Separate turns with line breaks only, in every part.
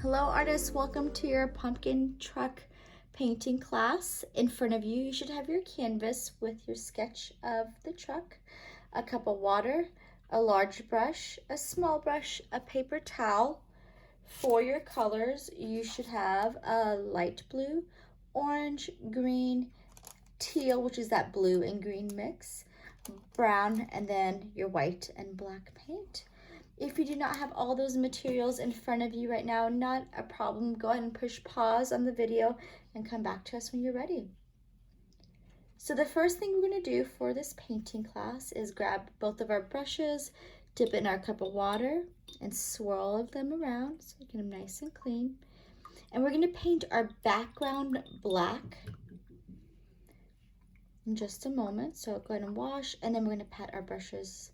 Hello artists, welcome to your pumpkin truck painting class. In front of you, you should have your canvas with your sketch of the truck, a cup of water, a large brush, a small brush, a paper towel. For your colors, you should have a light blue, orange, green, teal, which is that blue and green mix, brown, and then your white and black paint. If you do not have all those materials in front of you right now, not a problem. Go ahead and push pause on the video and come back to us when you're ready. So the first thing we're going to do for this painting class is grab both of our brushes, dip it in our cup of water, and swirl them around so we get them nice and clean. And we're going to paint our background black in just a moment. So go ahead and wash, and then we're going to pat our brushes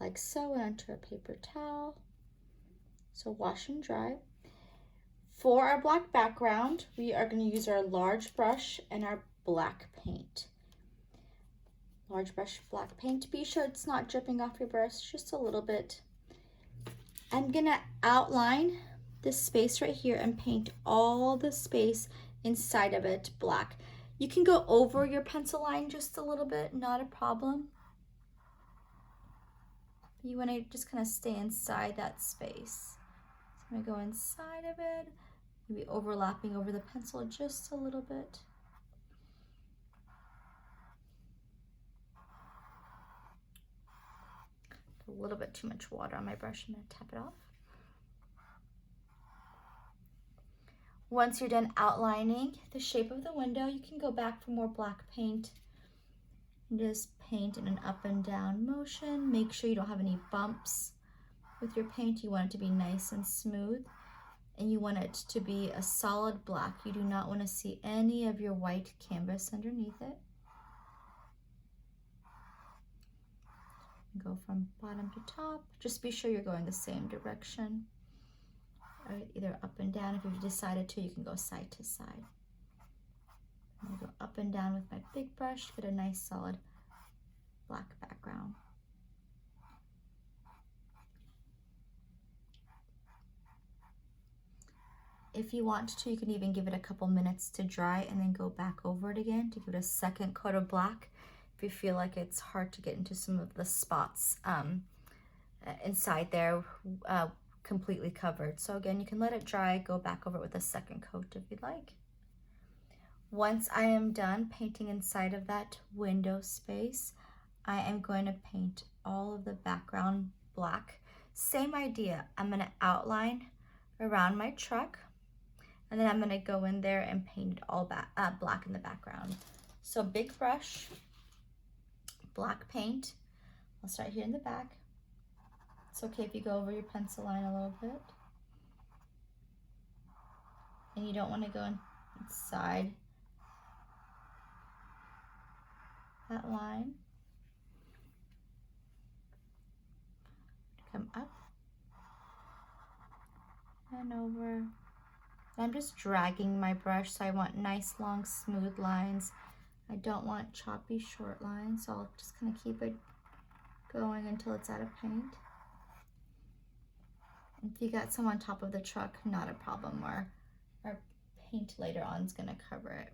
like so onto a paper towel. So wash and dry. For our black background, we are going to use our large brush and our black paint. Large brush, black paint. Be sure it's not dripping off your brush, just a little bit. I'm going to outline this space right here and paint all the space inside of it black. You can go over your pencil line just a little bit, not a problem. You want to just kind of stay inside that space. So I'm going to go inside of it, maybe overlapping over the pencil just a little bit. A little bit too much water on my brush. I'm going to tap it off. Once you're done outlining the shape of the window, you can go back for more black paint and just paint in an up and down motion. Make sure you don't have any bumps with your paint. You want it to be nice and smooth, and you want it to be a solid black. You do not want to see any of your white canvas underneath it. Go from bottom to top. Just be sure you're going the same direction. All right, either up and down. If you've decided to, you can go side to side. I'm going to go up and down with my big brush, get a nice solid black background. If you want to, you can even give it a couple minutes to dry and then go back over it again to give it a second coat of black if you feel like it's hard to get into some of the spots inside there completely covered. So again, you can let it dry, go back over it with a second coat if you'd like. Once I am done painting inside of that window space, I am going to paint all of the background black. Same idea, I'm going to outline around my truck, and then I'm going to go in there and paint it all black in the background. So big brush, black paint. I'll start here in the back. It's okay if you go over your pencil line a little bit. And you don't want to go inside that line. Come up and over. I'm just dragging my brush, so I want nice, long, smooth lines. I don't want choppy, short lines, so I'll just kind of keep it going until it's out of paint. If you got some on top of the truck, not a problem. Our paint later on is going to cover it.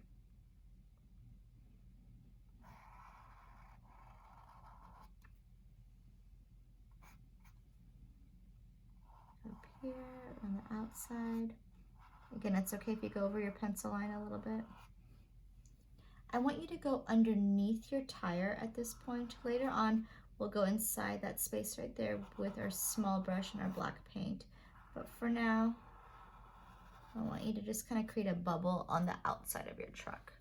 Up here on the outside. Again, it's okay if you go over your pencil line a little bit. I want you to go underneath your tire at this point. Later on, we'll go inside that space right there with our small brush and our black paint. But for now, I want you to just kind of create a bubble on the outside of your truck.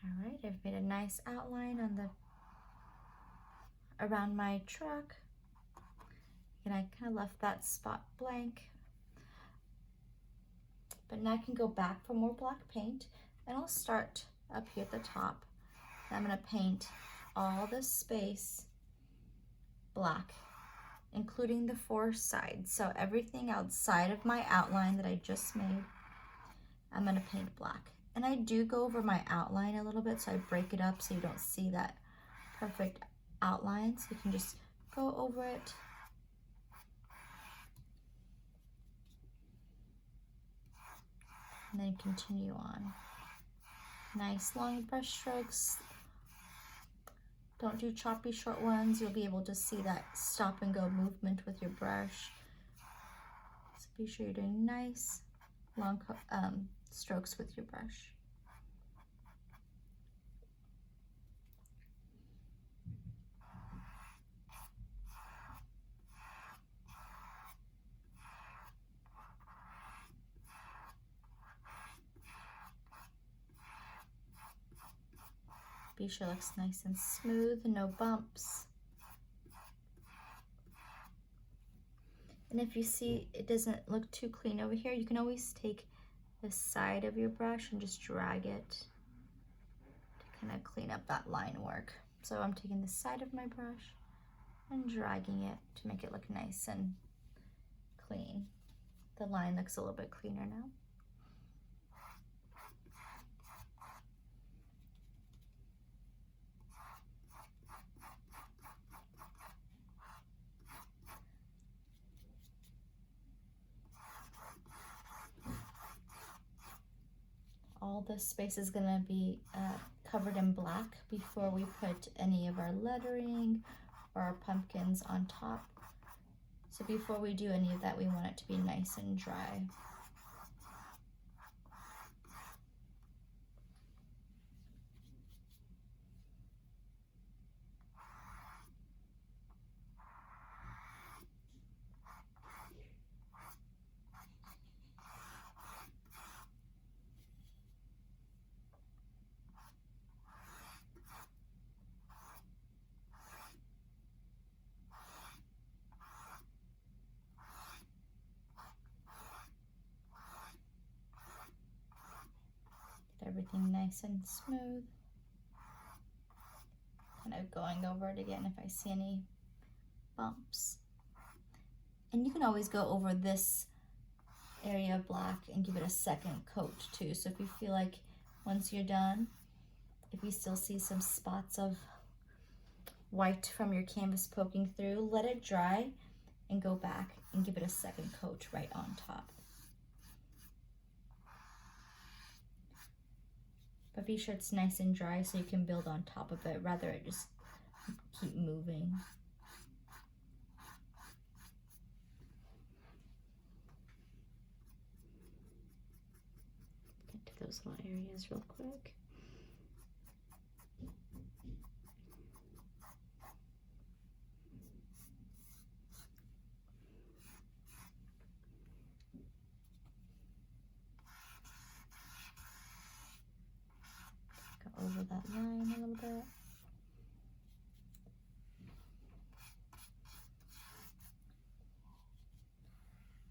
All right, I've made a nice outline on the around my truck, and I kind of left that spot blank. But now I can go back for more black paint, and I'll start up here at the top. And I'm going to paint all this space black, including the 4 sides. So everything outside of my outline that I just made, I'm gonna paint black. And I do go over my outline a little bit, so I break it up so you don't see that perfect outline. So you can just go over it. And then continue on. Nice long brush strokes. Don't do choppy short ones. You'll be able to see that stop and go movement with your brush. So be sure you're doing nice long strokes with your brush. Be sure it looks nice and smooth, no bumps. And if you see it doesn't look too clean over here, you can always take the side of your brush and just drag it to kind of clean up that line work. So I'm taking the side of my brush and dragging it to make it look nice and clean. The line looks a little bit cleaner now. All this space is going to be covered in black before we put any of our lettering or our pumpkins on top. So before we do any of that, we want it to be nice and dry. Everything nice and smooth. Kind of going over it again if I see any bumps. And you can always go over this area of black and give it a second coat too. So if you feel like once you're done, if you still see some spots of white from your canvas poking through, let it dry and go back and give it a second coat right on top. But be sure it's nice and dry so you can build on top of it rather than just keep moving. Get to those little areas real quick. Go over that line a little bit.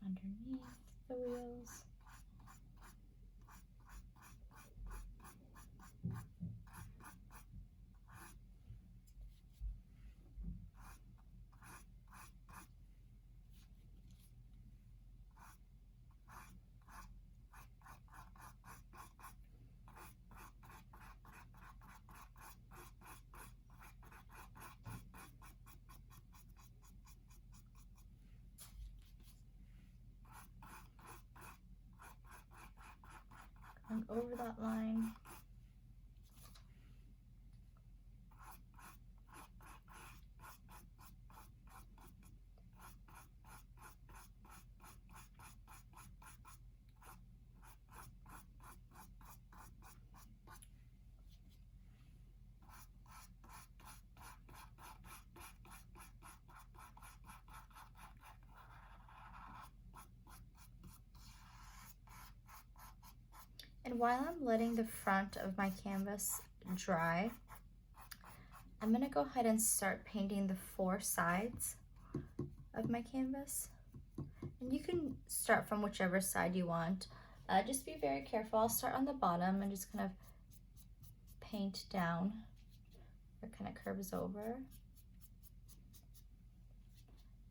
Underneath the wheels. Going over that line. And while I'm letting the front of my canvas dry, I'm going to go ahead and start painting the 4 sides of my canvas. And you can start from whichever side you want. Just be very careful. I'll start on the bottom and just kind of paint down where it kind of curves over.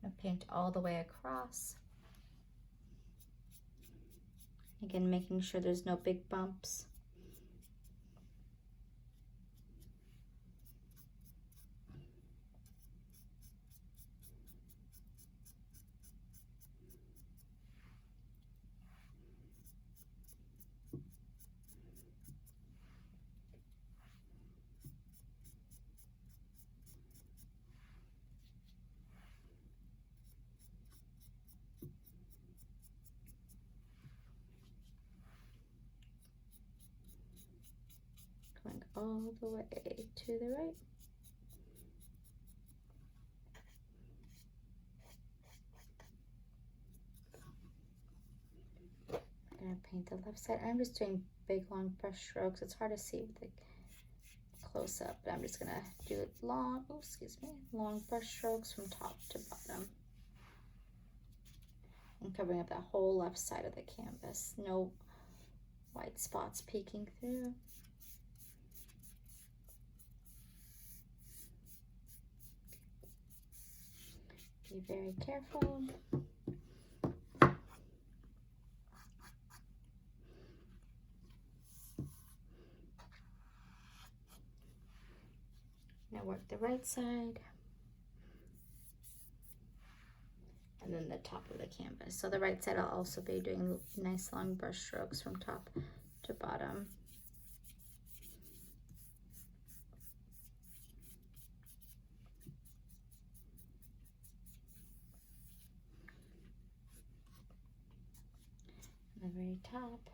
I'm gonna paint all the way across. Again, making sure there's no big bumps. Going all the way to the right. I'm gonna paint the left side. I'm just doing big long brush strokes. It's hard to see with the close up, but I'm just gonna do long, oh, excuse me, long brush strokes from top to bottom. And covering up that whole left side of the canvas. No white spots peeking through. Be very careful. Now work the right side. And then the top of the canvas. So the right side I'll also be doing nice long brush strokes from top to bottom. The very top.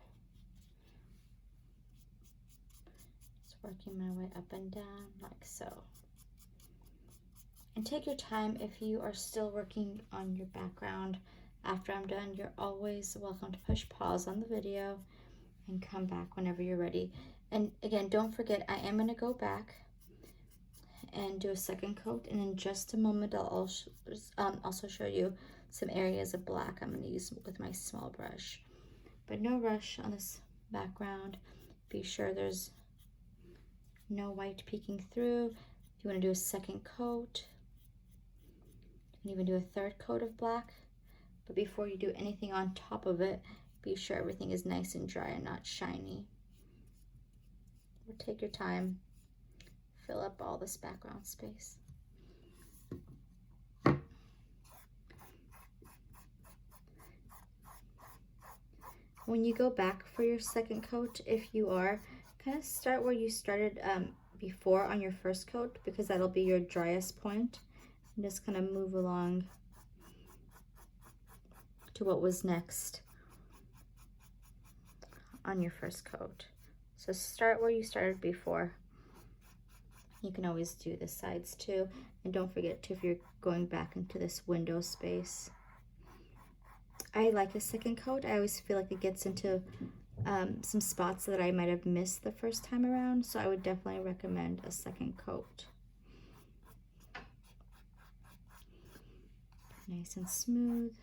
Just working my way up and down like so. And take your time. If you are still working on your background after I'm done, you're always welcome to push pause on the video and come back whenever you're ready. And again, don't forget, I am going to go back and do a second coat, and in just a moment I'll also show you some areas of black I'm going to use with my small brush. But no rush on this background. Be sure there's no white peeking through. If you want to do a second coat, you can even do a third coat of black. But before you do anything on top of it, be sure everything is nice and dry and not shiny. Or take your time, fill up all this background space. When you go back for your second coat, if you are, kind of start where you started before on your first coat, because that'll be your driest point. And just kind of move along to what was next on your first coat. So start where you started before. You can always do the sides too. And don't forget to, if you're going back into this window space. I like a second coat. I always feel like it gets into some spots that I might have missed the first time around. So I would definitely recommend a second coat. Nice and smooth,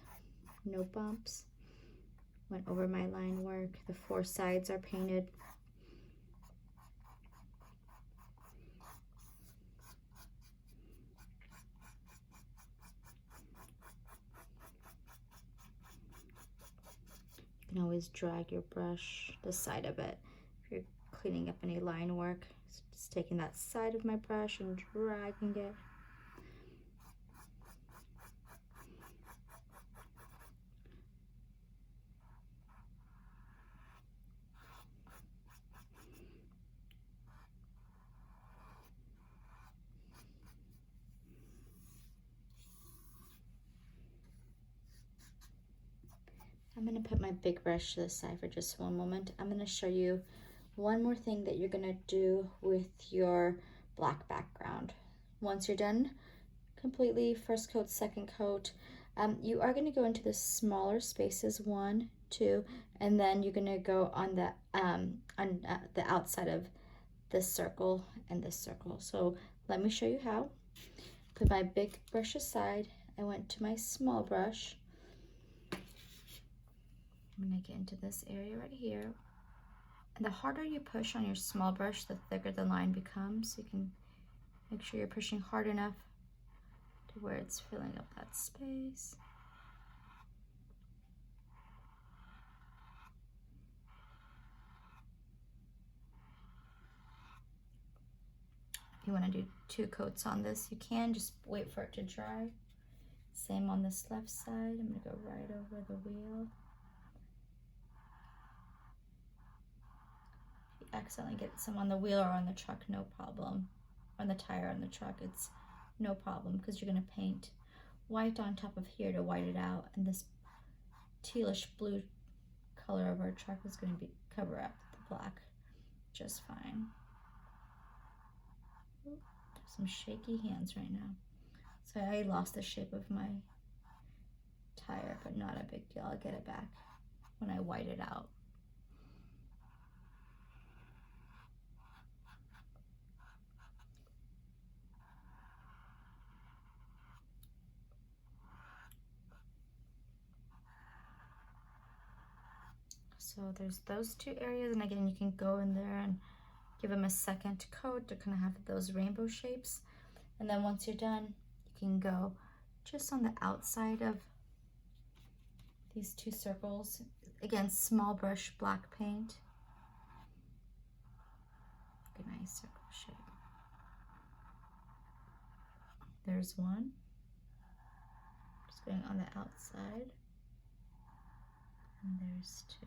no bumps. Went over my line work. The 4 sides are painted. You can always drag your brush, the side of it, if you're cleaning up any line work. Just taking that side of my brush and dragging it. I'm going to put my big brush to the side for just one moment. I'm going to show you one more thing that you're going to do with your black background. Once you're done completely, first coat, second coat, you are going to go into the smaller spaces, 1, 2, and then you're going to go on the outside of this circle and this circle. So let me show you how. Put my big brush aside. I went to my small brush. I'm going to get into this area right here. And the harder you push on your small brush, the thicker the line becomes. You can make sure you're pushing hard enough to to where it's filling up that space. If you want to do 2 coats on this, you can. Just wait for it to dry. Same on this left side. I'm going to go right over the wheel. If you accidentally get some on the wheel or on the truck, no problem. On the tire on the truck, it's no problem because you're going to paint white on top of here to white it out, and this tealish blue color of our truck is going to cover up the black just fine. Ooh, some shaky hands right now. So I lost the shape of my tire, but not a big deal. I'll get it back when I white it out. So there's those 2 areas, and again, you can go in there and give them a second coat to kind of have those rainbow shapes. And then once you're done, you can go just on the outside of these 2 circles. Again, small brush black paint. A nice circle shape. There's one. Just going on the outside. And there's 2.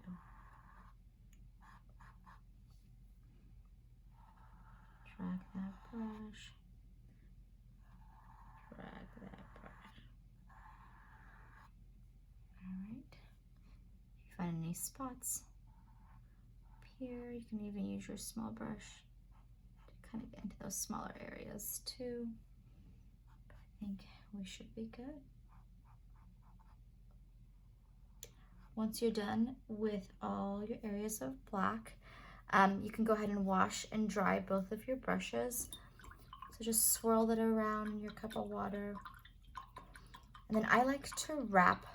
Drag that brush. Drag that brush. Alright. If you find any spots up here, you can even use your small brush to kind of get into those smaller areas too. But I think we should be good. Once you're done with all your areas of black, you can go ahead and wash and dry both of your brushes. So just swirl that around in your cup of water. And then I like to wrap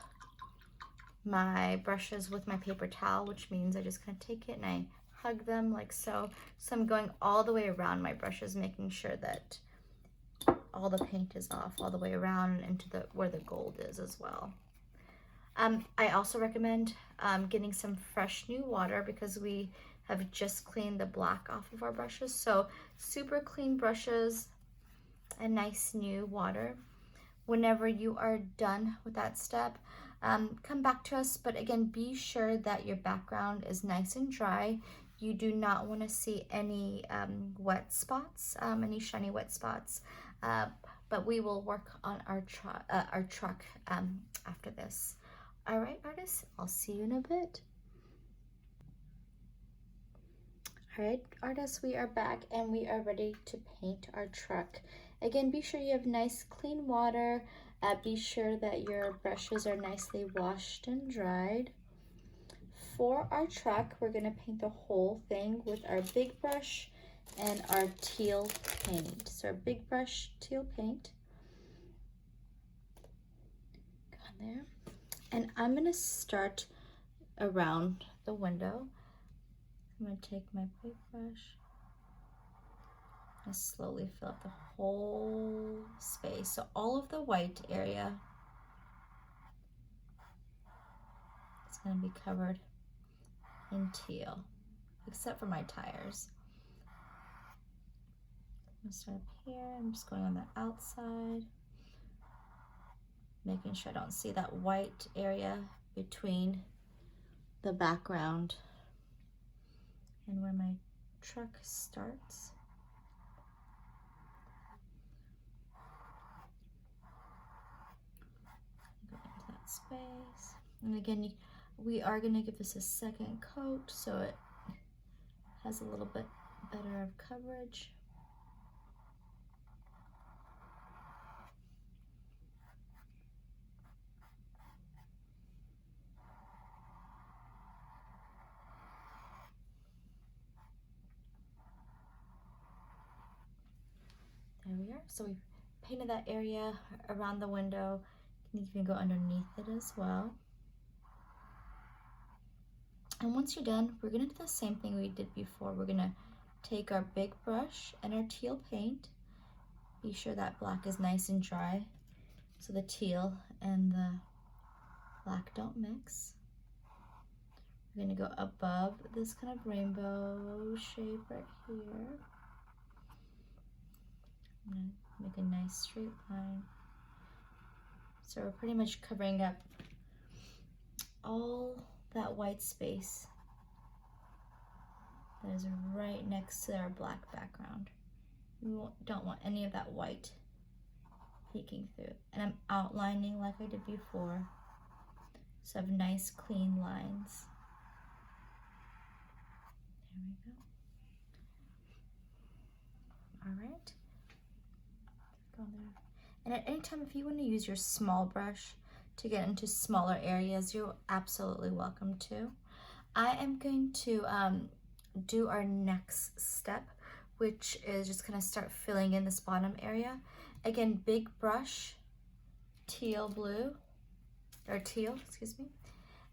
my brushes with my paper towel, which means I just kind of take it and I hug them like so. So I'm going all the way around my brushes, making sure that all the paint is off all the way around and into where the gold is as well. I also recommend getting some fresh new water because we have just cleaned the black off of our brushes. So super clean brushes and nice new water. Whenever you are done with that step, come back to us. But again, be sure that your background is nice and dry. You do not want to see any wet spots, any shiny wet spots. But we will work on our truck after this. All right, artists, I'll see you in a bit. All right, artists, we are back and we are ready to paint our truck. Again, be sure you have nice clean water. Be sure that your brushes are nicely washed and dried. For our truck, we're gonna paint the whole thing with our big brush and our teal paint. So our big brush, teal paint. Go on there. And I'm gonna start around the window. I'm gonna take my big brush and slowly fill up the whole space. So all of the white area is gonna be covered in teal, except for my tires. I'm gonna start up here. I'm just going on the outside, making sure I don't see that white area between the background and where my truck starts. Go into that space. And again, we are going to give this a second coat so it has a little bit better of coverage. There we are. So we've painted that area around the window. You can even go underneath it as well. And once you're done, we're gonna do the same thing we did before. We're gonna take our big brush and our teal paint. Be sure that black is nice and dry. so the teal and the black don't mix. We're gonna go above this kind of rainbow shape right here. I'm gonna make a nice straight line. So we're pretty much covering up all that white space that is right next to our black background. We don't want any of that white peeking through. And I'm outlining like I did before, so I have nice clean lines. There we go. All right. Go there. And at any time, if you want to use your small brush to get into smaller areas, you're absolutely welcome to. I am going to do our next step, which is just gonna start filling in this bottom area. Again, big brush, teal, excuse me.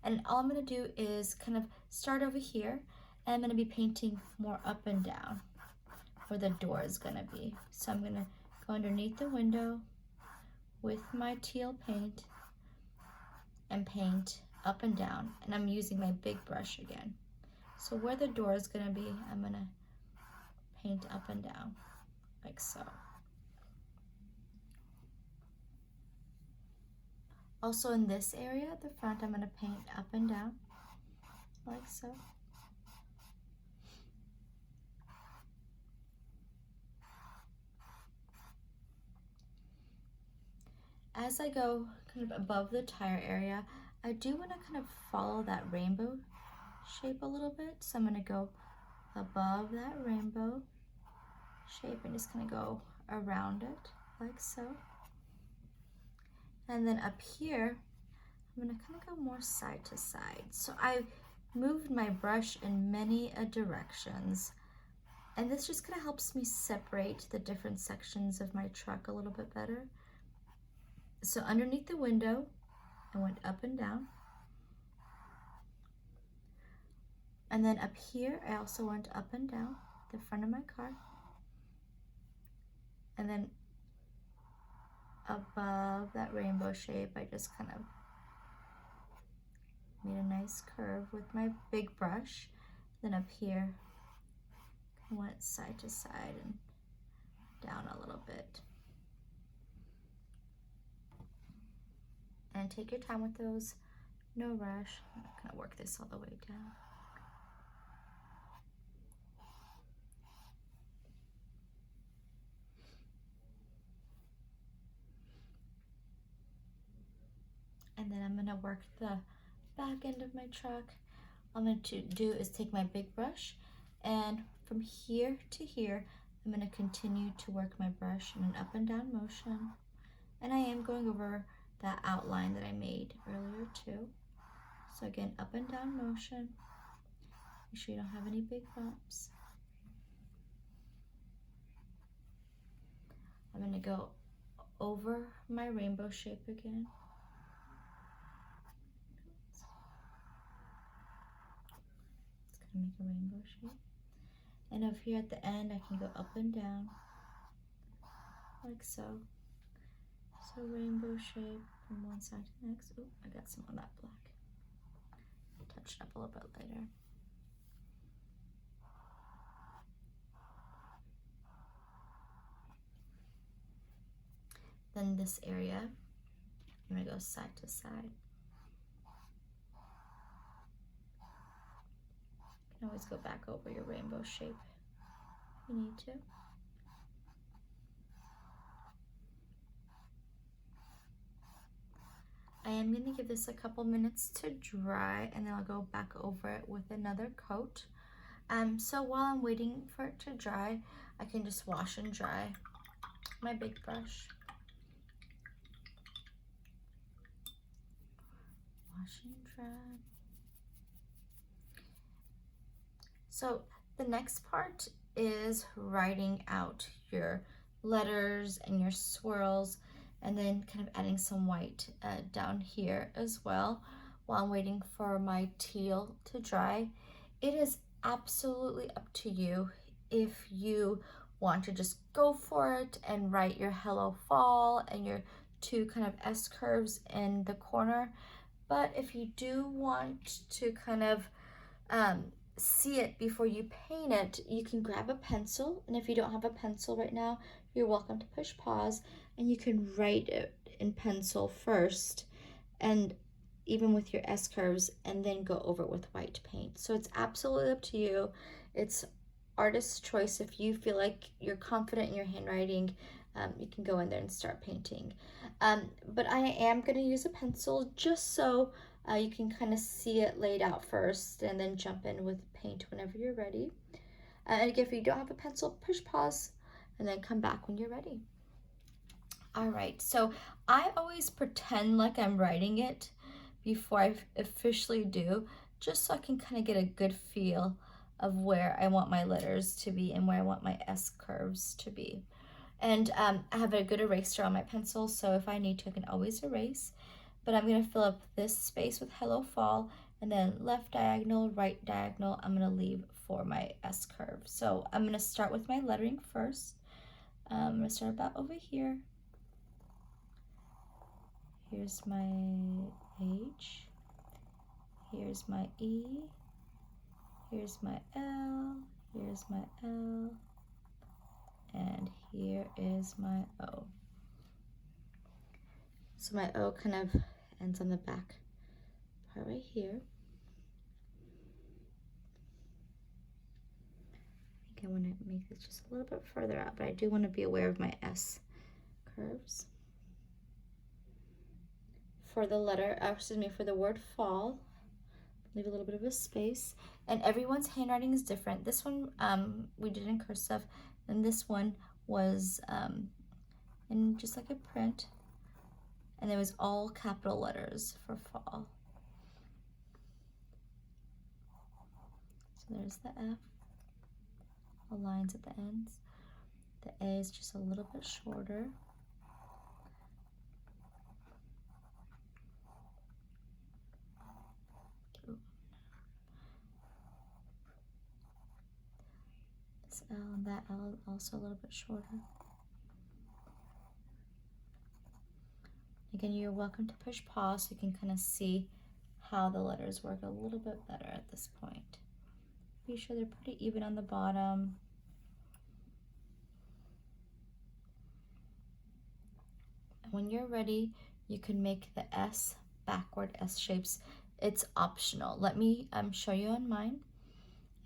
And all I'm gonna do is kind of start over here, and I'm gonna be painting more up and down where the door is gonna be. So I'm gonna go underneath the window with my teal paint and paint up and down, and I'm using my big brush again. So where the door is gonna be, I'm gonna paint up and down, like so. Also in this area at the front, I'm gonna paint up and down, like so. As I go kind of above the tire area, I do wanna kind of follow that rainbow shape a little bit. So I'm gonna go above that rainbow shape and just gonna go around it like so. And then up here, I'm gonna kind of go more side to side. So I moved my brush in many directions, and this just kind of helps me separate the different sections of my truck a little bit better. So underneath the window, I went up and down. And then up here, I also went up and down the front of my car. And then above that rainbow shape, I just kind of made a nice curve with my big brush. Then up here, I went side to side and down a little bit. And take your time with those, no rush. I'm not gonna work this all the way down. And then I'm gonna work the back end of my truck. All I'm going to do is take my big brush, and from here to here, I'm going to continue to work my brush in an up and down motion. And I am going over that outline that I made earlier too. So again, up and down motion. Make sure you don't have any big bumps. I'm going to go over my rainbow shape again. Make a rainbow shape, and up here at the end I can go up and down like so. So rainbow shape from one side to the next. Oh, I got some on that black. Touch it up a little bit later. Then this area, I'm gonna go side to side. You can always go back over your rainbow shape if you need to. I am going to give this a couple minutes to dry, and then I'll go back over it with another coat. So while I'm waiting for it to dry, I can just wash and dry my big brush. Wash and dry. So the next part is writing out your letters and your swirls, and then kind of adding some white down here as well while I'm waiting for my teal to dry. It is absolutely up to you if you want to just go for it and write your hello fall and your two kind of S curves in the corner. But if you do want to kind of see it before you paint it, you can grab a pencil, and if you don't have a pencil right now, you're welcome to push pause, and you can write it in pencil first, and even with your S curves, and then go over it with white paint. So it's absolutely up to you. It's artist's choice. If you feel like you're confident in your handwriting, you can go in there and start painting. But I am going to use a pencil just so you can kind of see it laid out first, and then jump in with paint whenever you're ready. And again, if you don't have a pencil, push pause and then come back when you're ready. All right, so I always pretend like I'm writing it before I officially do, just so I can kind of get a good feel of where I want my letters to be and where I want my S curves to be. And I have a good eraser on my pencil, so if I need to, I can always erase. But I'm going to fill up this space with Hello Fall, and then left diagonal, right diagonal, I'm going to leave for my S curve. So I'm going to start with my lettering first. I'm going to start about over here. Here's my H. Here's my E. Here's my L. Here's my L. And here is my O. So my O kind of ends on the back part right here. I think I want to make this just a little bit further out, but I do want to be aware of my S curves. For the letter, for the word fall, leave a little bit of a space. And everyone's handwriting is different. This one we did in cursive, and this one was in just like a print. And it was all capital letters for fall. So there's the F, the lines at the ends. The A is just a little bit shorter. This L and that L also a little bit shorter. Again, you're welcome to push pause so you can kind of see how the letters work a little bit better at this point. Be sure they're pretty even on the bottom. And when you're ready, you can make the S backward S shapes. It's optional. Let me show you on mine.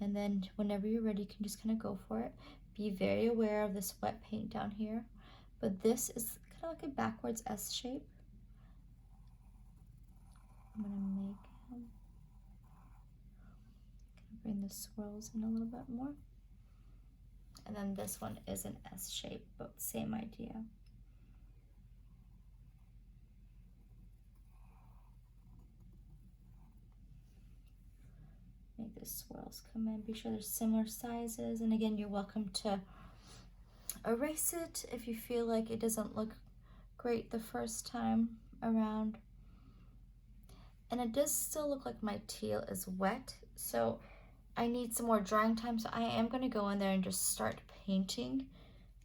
And then whenever you're ready, you can just kind of go for it. Be very aware of this wet paint down here. But this is kind of like a backwards S shape. I'm going to make him, bring the swirls in a little bit more. And then this one is an S shape, but same idea. Make the swirls come in. Be sure they're similar sizes. And again, you're welcome to erase it if you feel like it doesn't look great the first time around. And it does still look like my teal is wet, so I need some more drying time. So I am going to go in there and just start painting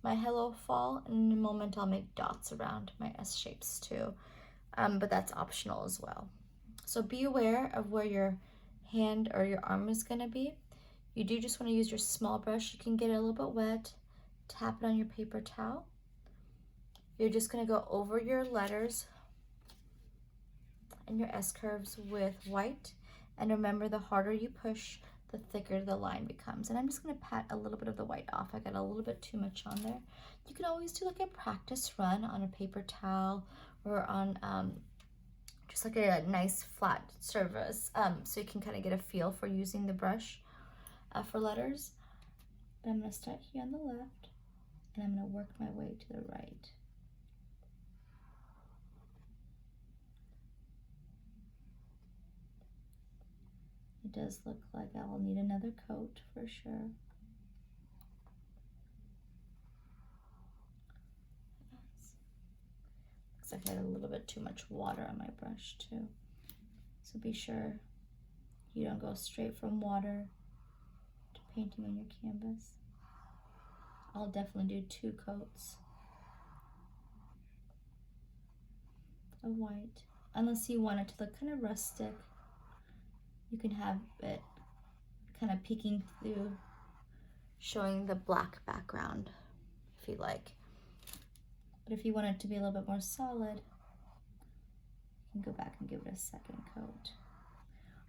my Hello Fall. And in a moment, I'll make dots around my S shapes too, but that's optional as well. So be aware of where your hand or your arm is going to be. You do just want to use your small brush. You can get it a little bit wet. Tap it on your paper towel. You're just going to go over your letters and your S curves with white. And remember, the harder you push, the thicker the line becomes. And I'm just going to pat a little bit of the white off. I got a little bit too much on there. You can always do like a practice run on a paper towel or on just like a nice flat surface, so you can kind of get a feel for using the brush for letters. But I'm going to start here on the left, and I'm going to work my way to the right. It does look like I will need another coat for sure. Yes. Looks like I had a little bit too much water on my brush too. So be sure you don't go straight from water to painting on your canvas. I'll definitely do 2 coats. of white. Unless you want it to look kind of rustic, you can have it kind of peeking through, showing the black background if you like. But if you want it to be a little bit more solid, you can go back and give it a second coat.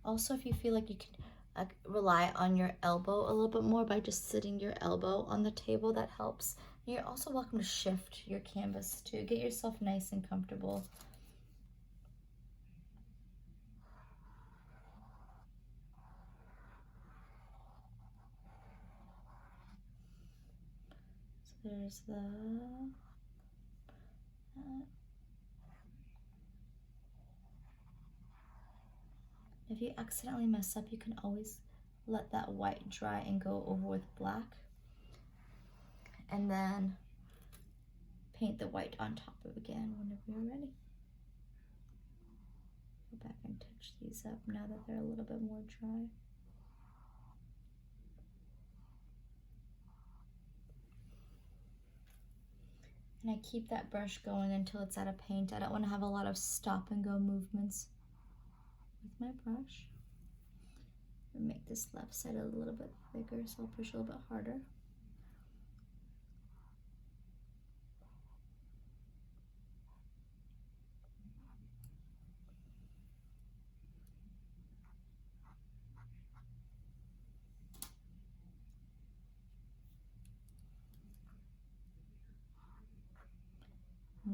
Also, if you feel like you can rely on your elbow a little bit more by just sitting your elbow on the table, that helps. And you're also welcome to shift your canvas too. Get yourself nice and comfortable. So there's the if you accidentally mess up, you can always let that white dry and go over with black, and then paint the white on top of again whenever you're ready. Go back and touch these up now that they're a little bit more dry. And I keep that brush going until it's out of paint. I don't want to have a lot of stop and go movements with my brush. And make this left side a little bit bigger, so I'll push a little bit harder.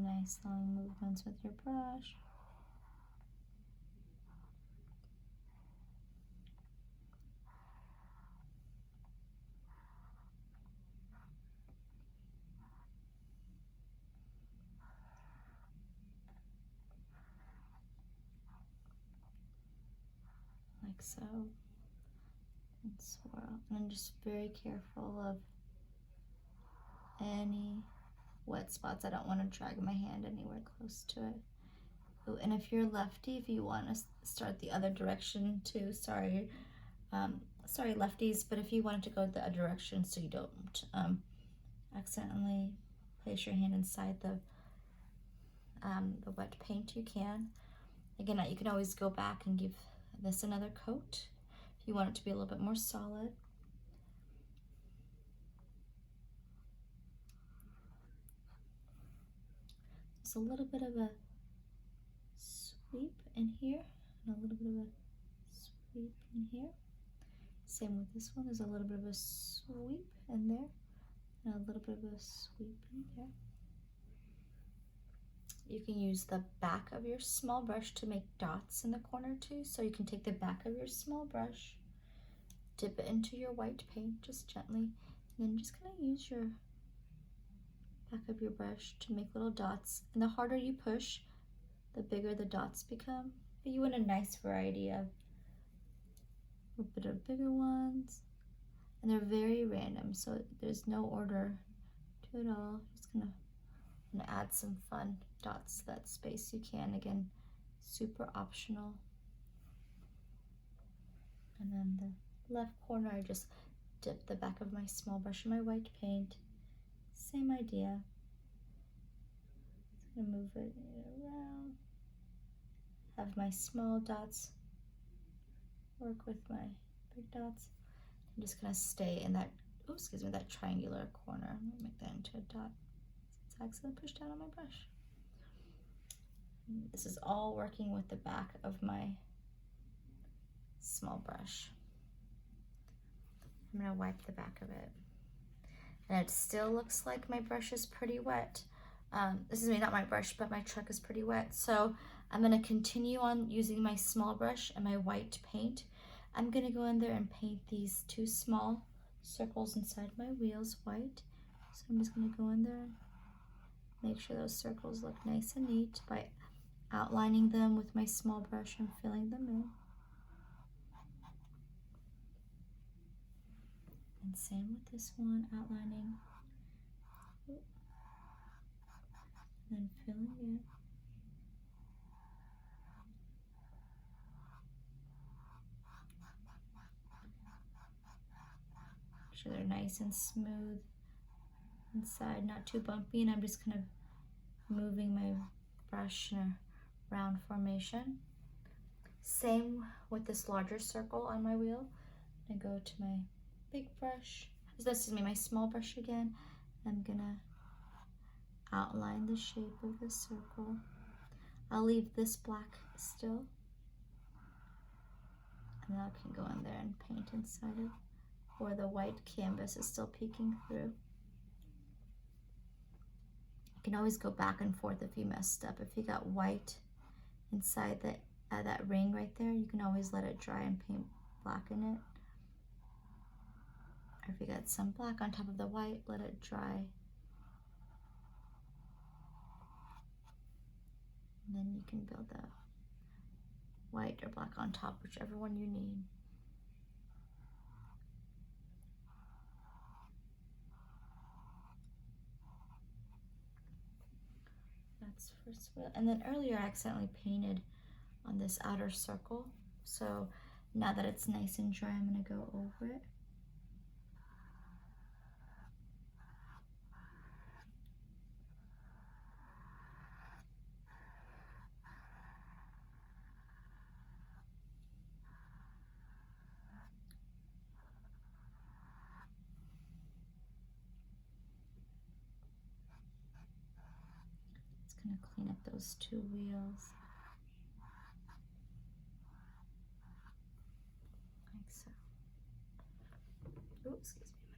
Nice long movements with your brush. Like so. And swirl. And I'm just very careful of any wet spots. I don't want to drag my hand anywhere close to it. Ooh, and if you're lefty, if you want to start the other direction too, sorry lefties, but if you wanted to go the other direction so you don't accidentally place your hand inside the wet paint, you can. Again, you can always go back and give this another coat if you want it to be a little bit more solid. There's a little bit of a sweep in here and a little bit of a sweep in here. Same with this one, there's a little bit of a sweep in there and a little bit of a sweep in there. You can use the back of your small brush to make dots in the corner too. So you can take the back of your small brush, dip it into your white paint just gently, and then just kind of use your back of your brush to make little dots. And the harder you push, the bigger the dots become. But you want a nice variety of a bit of bigger ones. And they're very random, so there's no order to it all. Just gonna add some fun dots to that space you can. Again, super optional. And then the left corner, I just dip the back of my small brush in my white paint. Same idea. Just gonna move it around. Have my small dots work with my big dots. I'm just gonna stay in that, that triangular corner. I'm gonna make that into a dot. It's accidentally pushed down on my brush. And this is all working with the back of my small brush. I'm gonna wipe the back of it. And it still looks like my brush is pretty wet. This is not my brush, but my truck is pretty wet. So I'm gonna continue on using my small brush and my white paint. I'm gonna go in there and paint these two small circles inside my wheels white. So I'm just gonna go in there and make sure those circles look nice and neat by outlining them with my small brush and filling them in. And same with this one, outlining, and then filling in. Make sure they're nice and smooth inside, not too bumpy, and I'm just kind of moving my brush or round formation. Same with this larger circle on my wheel. I go to my big brush, this is my small brush again. I'm gonna outline the shape of the circle. I'll leave this black still, and then I can go in there and paint inside it where the white canvas is still peeking through. You can always go back and forth if you messed up. If you got white inside that ring right there, you can always let it dry and paint black in it. Or if you got some black on top of the white, let it dry. And then you can build the white or black on top, whichever one you need. That's first wheel. And then earlier I accidentally painted on this outer circle. So now that it's nice and dry, I'm gonna go over it. It's gonna clean up those two wheels. Like so. Oops, excuse me.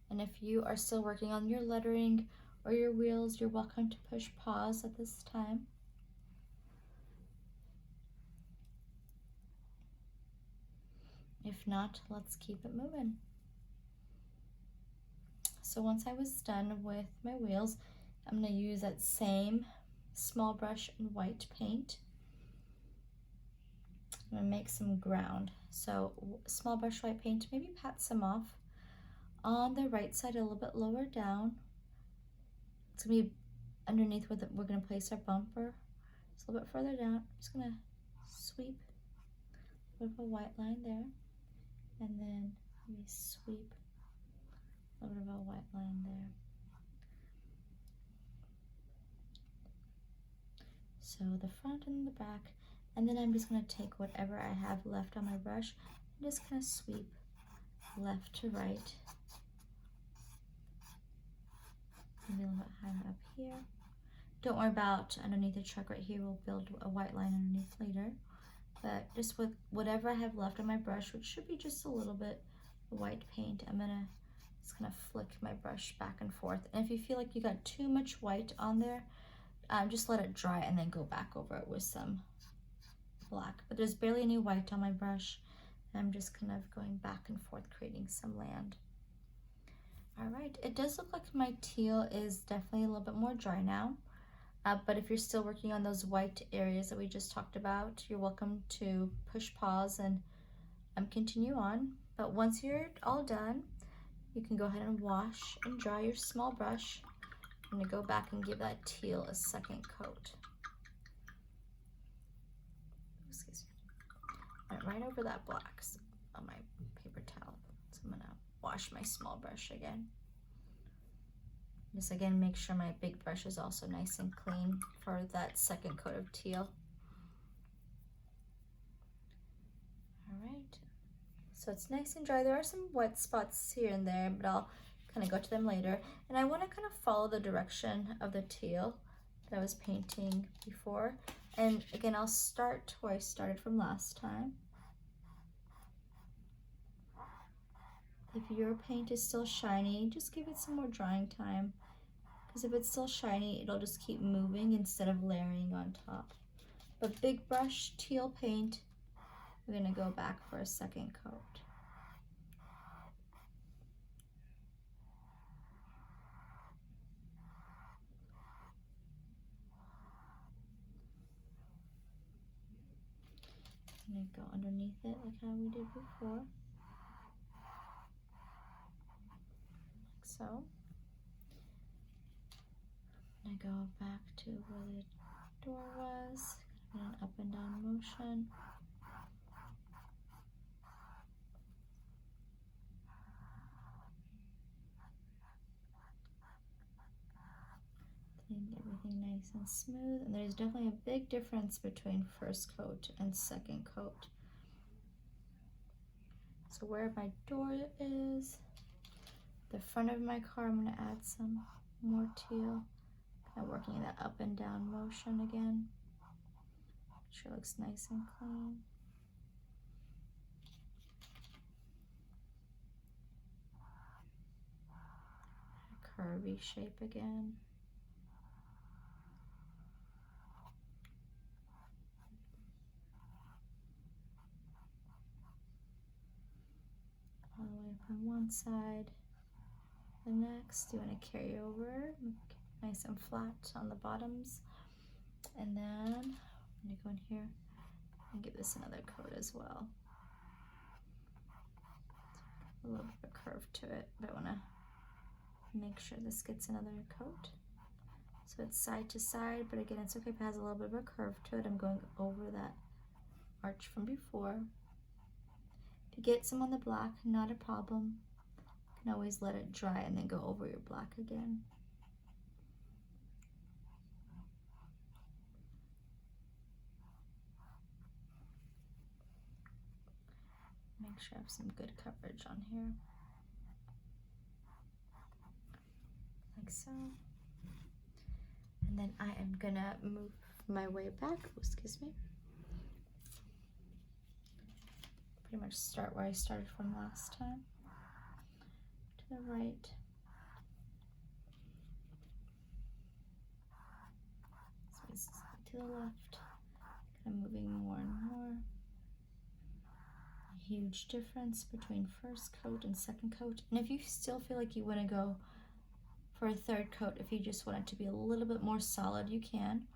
And if you are still working on your lettering or your wheels, you're welcome to push pause at this time. If not, let's keep it moving. So once I was done with my wheels, I'm going to use that same small brush and white paint. I'm going to make some ground. So small brush white paint, maybe pat some off. On the right side, a little bit lower down. It's going to be underneath where we're going to place our bumper. Just a little bit further down. I'm just going to sweep a bit of a white line there. And then we sweep a little bit of a white line there. So the front and the back, and then I'm just going to take whatever I have left on my brush and just kind of sweep left to right. Maybe a little bit higher up here. Don't worry about underneath the truck right here. We'll build a white line underneath later. But just with whatever I have left on my brush, which should be just a little bit of white paint, I'm just gonna flick my brush back and forth. And if you feel like you got too much white on there, just let it dry and then go back over it with some black. But there's barely any white on my brush. I'm just kind of going back and forth, creating some land. All right, it does look like my teal is definitely a little bit more dry now. But if you're still working on those white areas that we just talked about, you're welcome to push pause and continue on. But once you're all done, you can go ahead and wash and dry your small brush. I'm gonna go back and give that teal a second coat. Excuse me. Went right over that black on my paper towel. So I'm gonna wash my small brush again. Just again, make sure my big brush is also nice and clean for that second coat of teal. All right, so it's nice and dry. There are some wet spots here and there, but I'll kind of go to them later. And I want to kind of follow the direction of the teal that I was painting before. And again, I'll start where I started from last time. If your paint is still shiny, just give it some more drying time. Because if it's still shiny, it'll just keep moving instead of layering on top. But big brush teal paint, we're gonna go back for a second coat. I'm gonna go underneath it like how we did before. Like so. I'm gonna go back to where the door was, kind of an up and down motion. nice and smooth. And there's definitely a big difference between first coat and second coat. So where my door is, the front of my car, I'm going to add some more teal. Kind of working that up and down motion again. Make sure it looks nice and clean. A curvy shape again. All the way from one side. The next, you want to carry over, nice and flat on the bottoms. And then I'm going to go in here and give this another coat as well. A little bit of curve to it, but I want to make sure this gets another coat. So it's side to side, but again, it's okay if it has a little bit of a curve to it. I'm going over that arch from before. If you get some on the black, not a problem. You can always let it dry and then go over your black again. Make sure I have some good coverage on here. Like so. And then I am gonna move my way back, excuse me. Pretty much start where I started from last time. To the right. To the left. Kind of moving more and more. A huge difference between first coat and second coat. And if you still feel like you want to go for a third coat, if you just want it to be a little bit more solid, you can.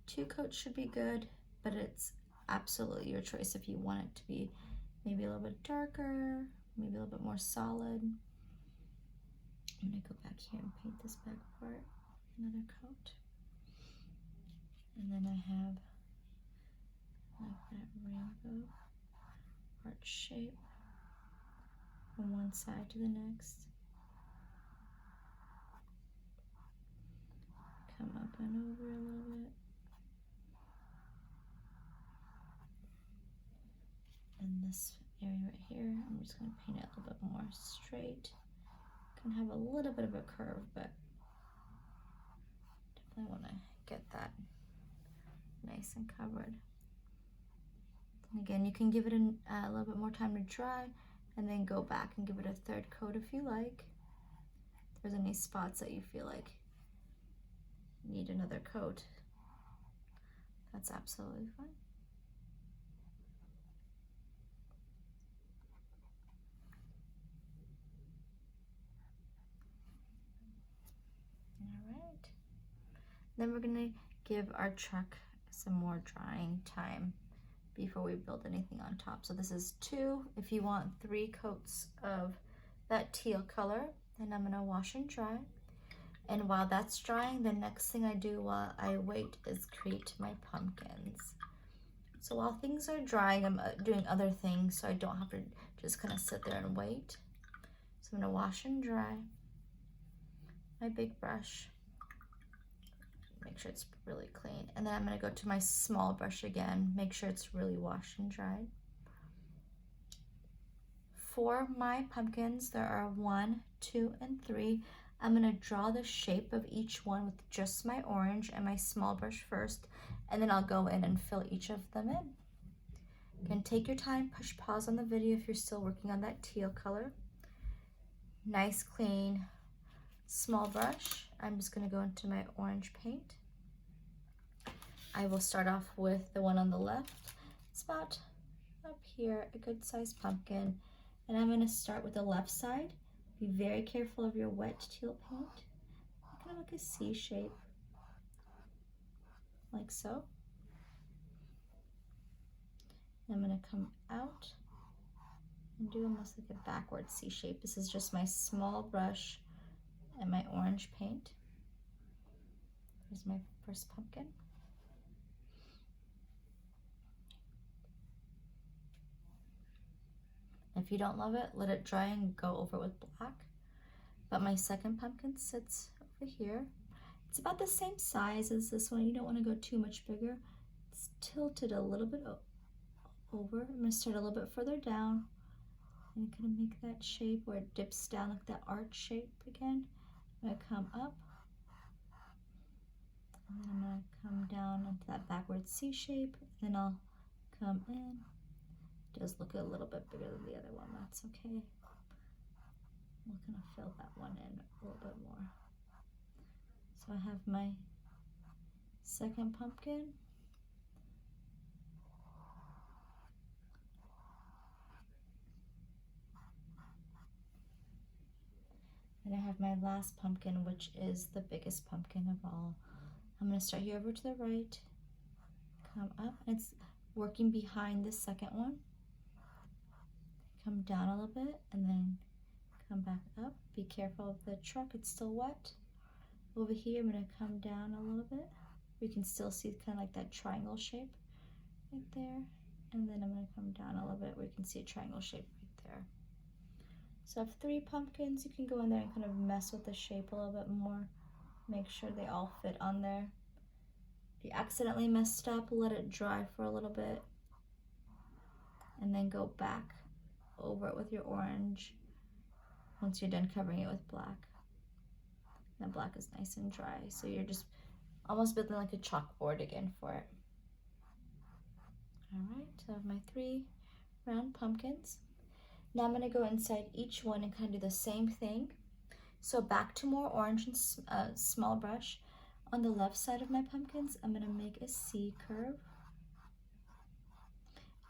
2 coats should be good, but it's absolutely your choice if you want it to be maybe a little bit darker, maybe a little bit more solid. I'm gonna go back here and paint this back part, another coat. And then I have like that rainbow arch shape from one side to the next. Come up and over a little bit. And this area right here, I'm just going to paint it a little bit more straight. Can have a little bit of a curve, but definitely want to get that nice and covered. And again, you can give it a little bit more time to dry and then go back and give it a third coat if you like. If there's any spots that you feel like need another coat, that's absolutely fine. Alright, then we're gonna give our truck some more drying time before we build anything on top. So this is 2. If you want 3 coats of that teal color, then I'm gonna wash and dry. And while that's drying, the next thing I do while I wait is create my pumpkins. So while things are drying, I'm doing other things so I don't have to just kind of sit there and wait. So I'm gonna wash and dry my big brush. Make sure it's really clean. And then I'm gonna go to my small brush again, make sure it's really washed and dried. For my pumpkins, there are 1, 2, and 3. I'm gonna draw the shape of each one with just my orange and my small brush first, and then I'll go in and fill each of them in. You can take your time, push pause on the video if you're still working on that teal color. Nice, clean, small brush. I'm just gonna go into my orange paint. I will start off with the one on the left. It's about up here, a good sized pumpkin. And I'm gonna start with the left side. Be very careful of your wet teal paint. Kind of like a C shape, like so. And I'm gonna come out and do almost like a backward C shape. This is just my small brush and my orange paint. Here's my first pumpkin. If you don't love it, let it dry and go over with black. But my second pumpkin sits over here. It's about the same size as this one. You don't want to go too much bigger. It's tilted a little bit over. I'm going to start a little bit further down and kind of make that shape where it dips down like that arch shape again. I'm going to come up, and then I'm going to come down into that backward C shape, and then I'll come in. It does look a little bit bigger than the other one. That's okay. We're going to fill that one in a little bit more. So I have my second pumpkin. And I have my last pumpkin, which is the biggest pumpkin of all. I'm going to start here over to the right, come up, and it's working behind the second one. Come down a little bit, and then come back up. Be careful of the truck, it's still wet. Over here, I'm going to come down a little bit. We can still see kind of like that triangle shape right there. And then I'm going to come down a little bit where you can see a triangle shape right there. So I have 3 pumpkins. You can go in there and kind of mess with the shape a little bit more. Make sure they all fit on there. If you accidentally messed up, let it dry for a little bit. And then go back over it with your orange once you're done covering it with black. And the black is nice and dry. So you're just almost building like a chalkboard again for it. All right, so I have my 3 round pumpkins. Now I'm going to go inside each one and kind of do the same thing. So back to more orange and small brush. On the left side of my pumpkins, I'm going to make a C curve.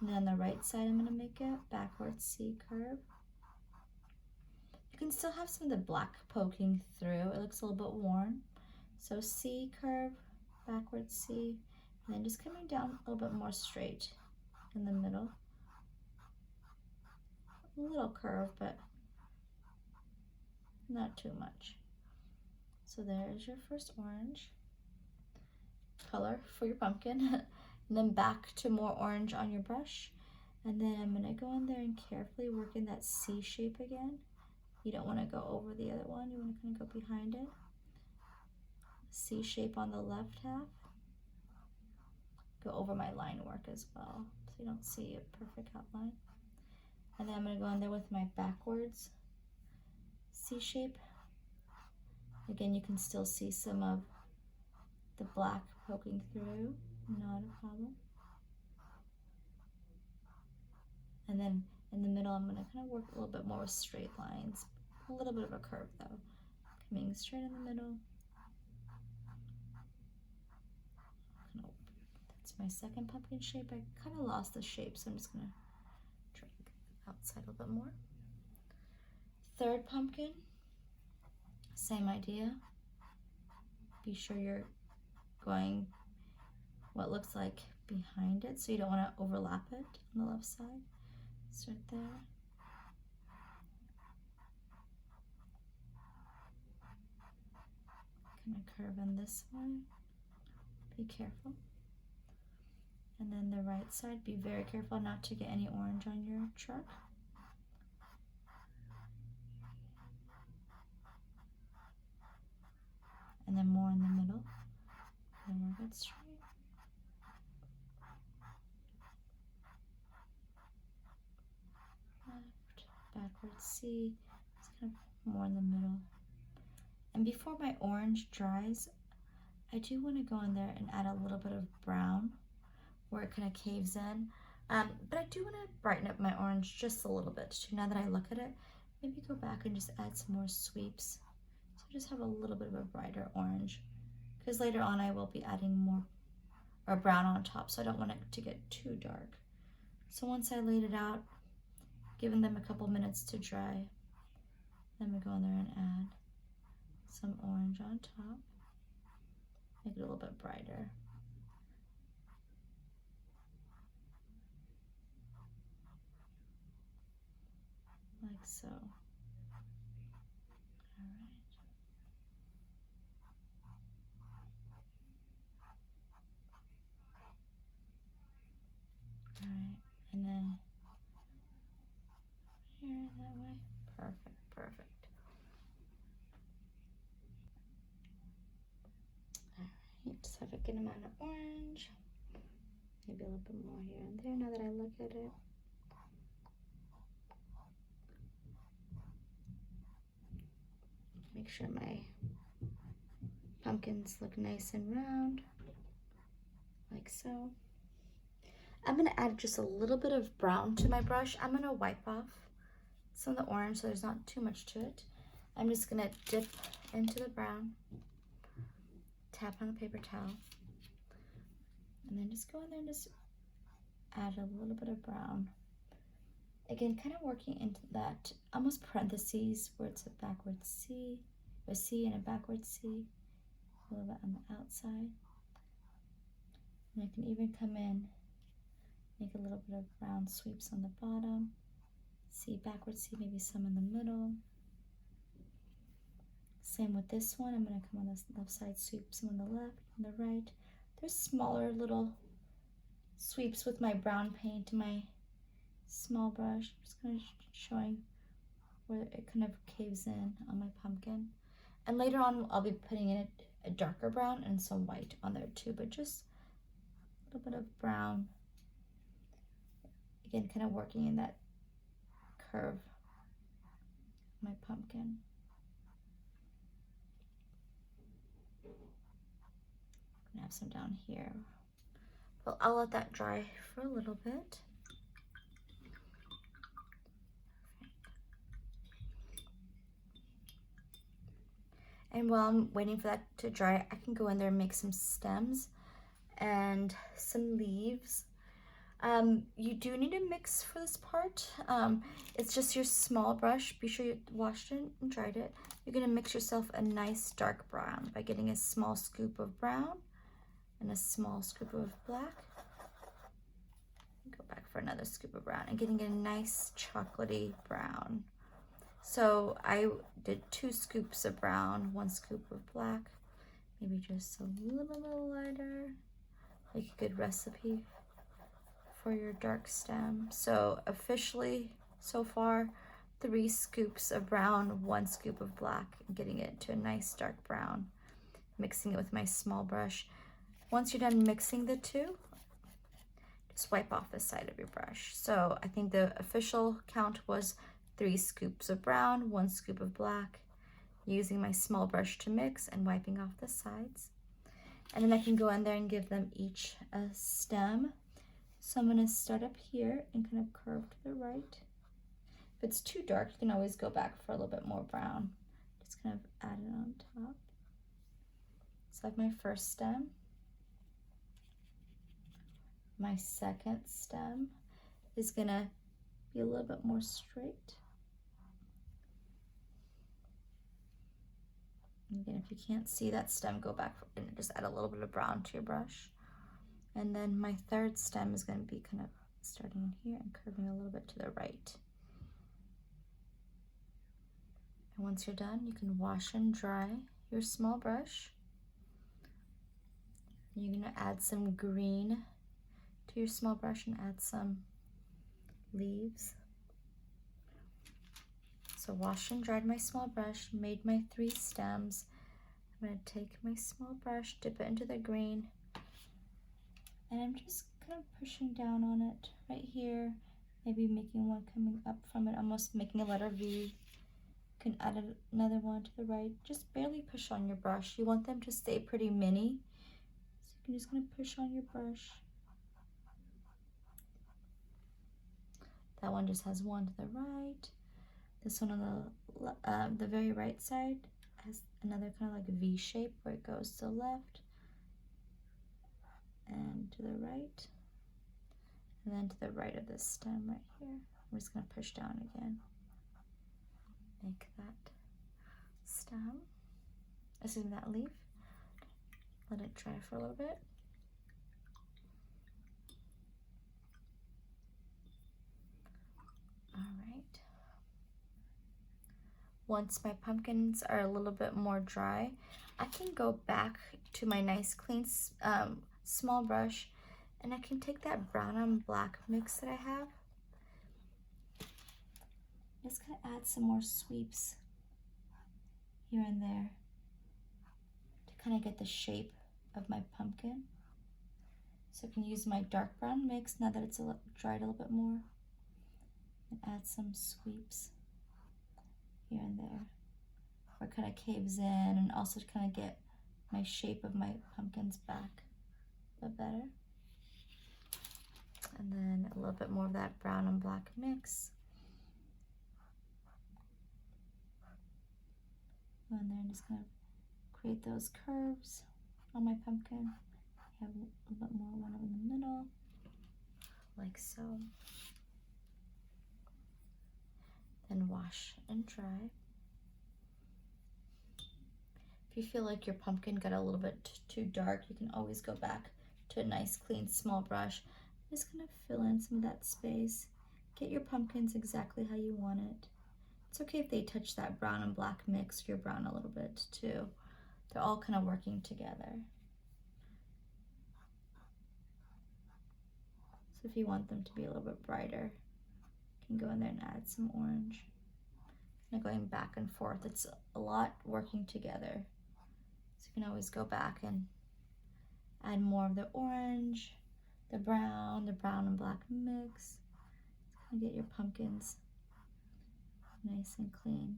And then on the right side, I'm going to make a backward C curve. You can still have some of the black poking through. It looks a little bit worn. So C curve, backward C, and then just coming down a little bit more straight in the middle. A little curve, but not too much. So there's your first orange color for your pumpkin. And then back to more orange on your brush. And then I'm going to go in there and carefully work in that C shape again. You don't want to go over the other one. You want to kind of go behind it. C shape on the left half. Go over my line work as well so you don't see a perfect outline. And then I'm going to go in there with my backwards C shape. Again, you can still see some of the black poking through, not a problem. And then in the middle, I'm going to kind of work a little bit more with straight lines. A little bit of a curve though. Coming straight in the middle. That's my second pumpkin shape. I kind of lost the shape, so I'm just going to try to get the outside a little bit more. Third pumpkin, same idea. Be sure you're going what looks like behind it, so you don't want to overlap it on the left side. Start there. Kind of curve in this one. Be careful. And then the right side, be very careful not to get any orange on your truck. And then more in the middle. And work it straight. Left, backwards C, it's kind of more in the middle. And before my orange dries, I do want to go in there and add a little bit of brown where it kind of caves in. But I do want to brighten up my orange just a little bit too. Now that I look at it, maybe go back and just add some more sweeps. So just have a little bit of a brighter orange, because later on I will be adding more or brown on top, so I don't want it to get too dark. So once I laid it out, giving them a couple minutes to dry, then we go in there and add some orange on top, make it a little bit brighter. Like so. Alright, and then here that way. Perfect, perfect. significant amount of orange. Maybe a little bit more here and there now that I look at it. Make sure my pumpkins look nice and round, like so. I'm gonna add just a little bit of brown to my brush. I'm gonna wipe off some of the orange so there's not too much to it. I'm just gonna dip into the brown, tap on the paper towel, and then just go in there and just add a little bit of brown. Again, kind of working into that almost parentheses where it's a backwards C, a C and a backwards C, a little bit on the outside. And I can even come in, make a little bit of brown sweeps on the bottom, C, backwards C, maybe some in the middle. Same with this one. I'm going to come on this left side, sweep some on the left and the right. There's smaller little sweeps with my brown paint and my small brush. I'm just kind of showing where it kind of caves in on my pumpkin. And later on, I'll be putting in a darker brown and some white on there too, but just a little bit of brown. Again, kind of working in that curve of my pumpkin. I'm gonna have some down here. But I'll let that dry for a little bit. And while I'm waiting for that to dry, I can go in there and make some stems and some leaves. You do need a mix for this part. It's just your small brush. Be sure you washed it and dried it. You're gonna mix yourself a nice dark brown by getting a small scoop of brown and a small scoop of black. Go back for another scoop of brown and getting a nice chocolatey brown. So I did 2 scoops of brown, 1 scoop of black, maybe just a little lighter, like a good recipe for your dark stem. So officially, so far, 3 scoops of brown, 1 scoop of black, and getting it to a nice dark brown, mixing it with my small brush. Once you're done mixing the two, just wipe off the side of your brush. So I think the official count was 3 scoops of brown, 1 scoop of black, using my small brush to mix and wiping off the sides. And then I can go in there and give them each a stem. So I'm going to start up here and kind of curve to the right. If it's too dark, you can always go back for a little bit more brown. Just kind of add it on top. So I have my first stem. My second stem is going to be a little bit more straight. Again, if you can't see that stem, go back and just add a little bit of brown to your brush. And then my third stem is going to be kind of starting in here and curving a little bit to the right. And once you're done, you can wash and dry your small brush. You're going to add some green to your small brush and add some leaves. So washed and dried my small brush, made my 3 stems. I'm going to take my small brush, dip it into the green, and I'm just kind of pushing down on it right here, maybe making one coming up from it, almost making a letter V. You can add another one to the right. Just barely push on your brush. You want them to stay pretty mini, so you can just kind of push on your brush. That one just has one to the right. This one on the very right side has another kind of like a V shape where it goes to the left and to the right, and then to the right of this stem right here. I'm just going to push down again. Make that stem, excuse me, that leaf. Let it dry for a little bit. All right. Once my pumpkins are a little bit more dry, I can go back to my nice clean small brush, and I can take that brown on black mix that I have. Just kind of add some more sweeps here and there to kind of get the shape of my pumpkin. So I can use my dark brown mix now that it's dried a little bit more, and add some sweeps here and there, where it kind of caves in, and also to kind of get my shape of my pumpkins back a bit better. And then a little bit more of that brown and black mix. Go in there and just kind of create those curves on my pumpkin. I have a little bit more one in the middle, like so. Then wash and dry. If you feel like your pumpkin got a little bit too dark, you can always go back to a nice clean small brush. Just kind of fill in some of that space. Get your pumpkins exactly how you want it. It's okay if they touch that brown and black mix, your brown a little bit too. They're all kind of working together. So if you want them to be a little bit brighter, you can go in there and add some orange. Kind of going back and forth. It's a lot working together. So you can always go back and add more of the orange, the brown and black mix. Kind of get your pumpkins nice and clean.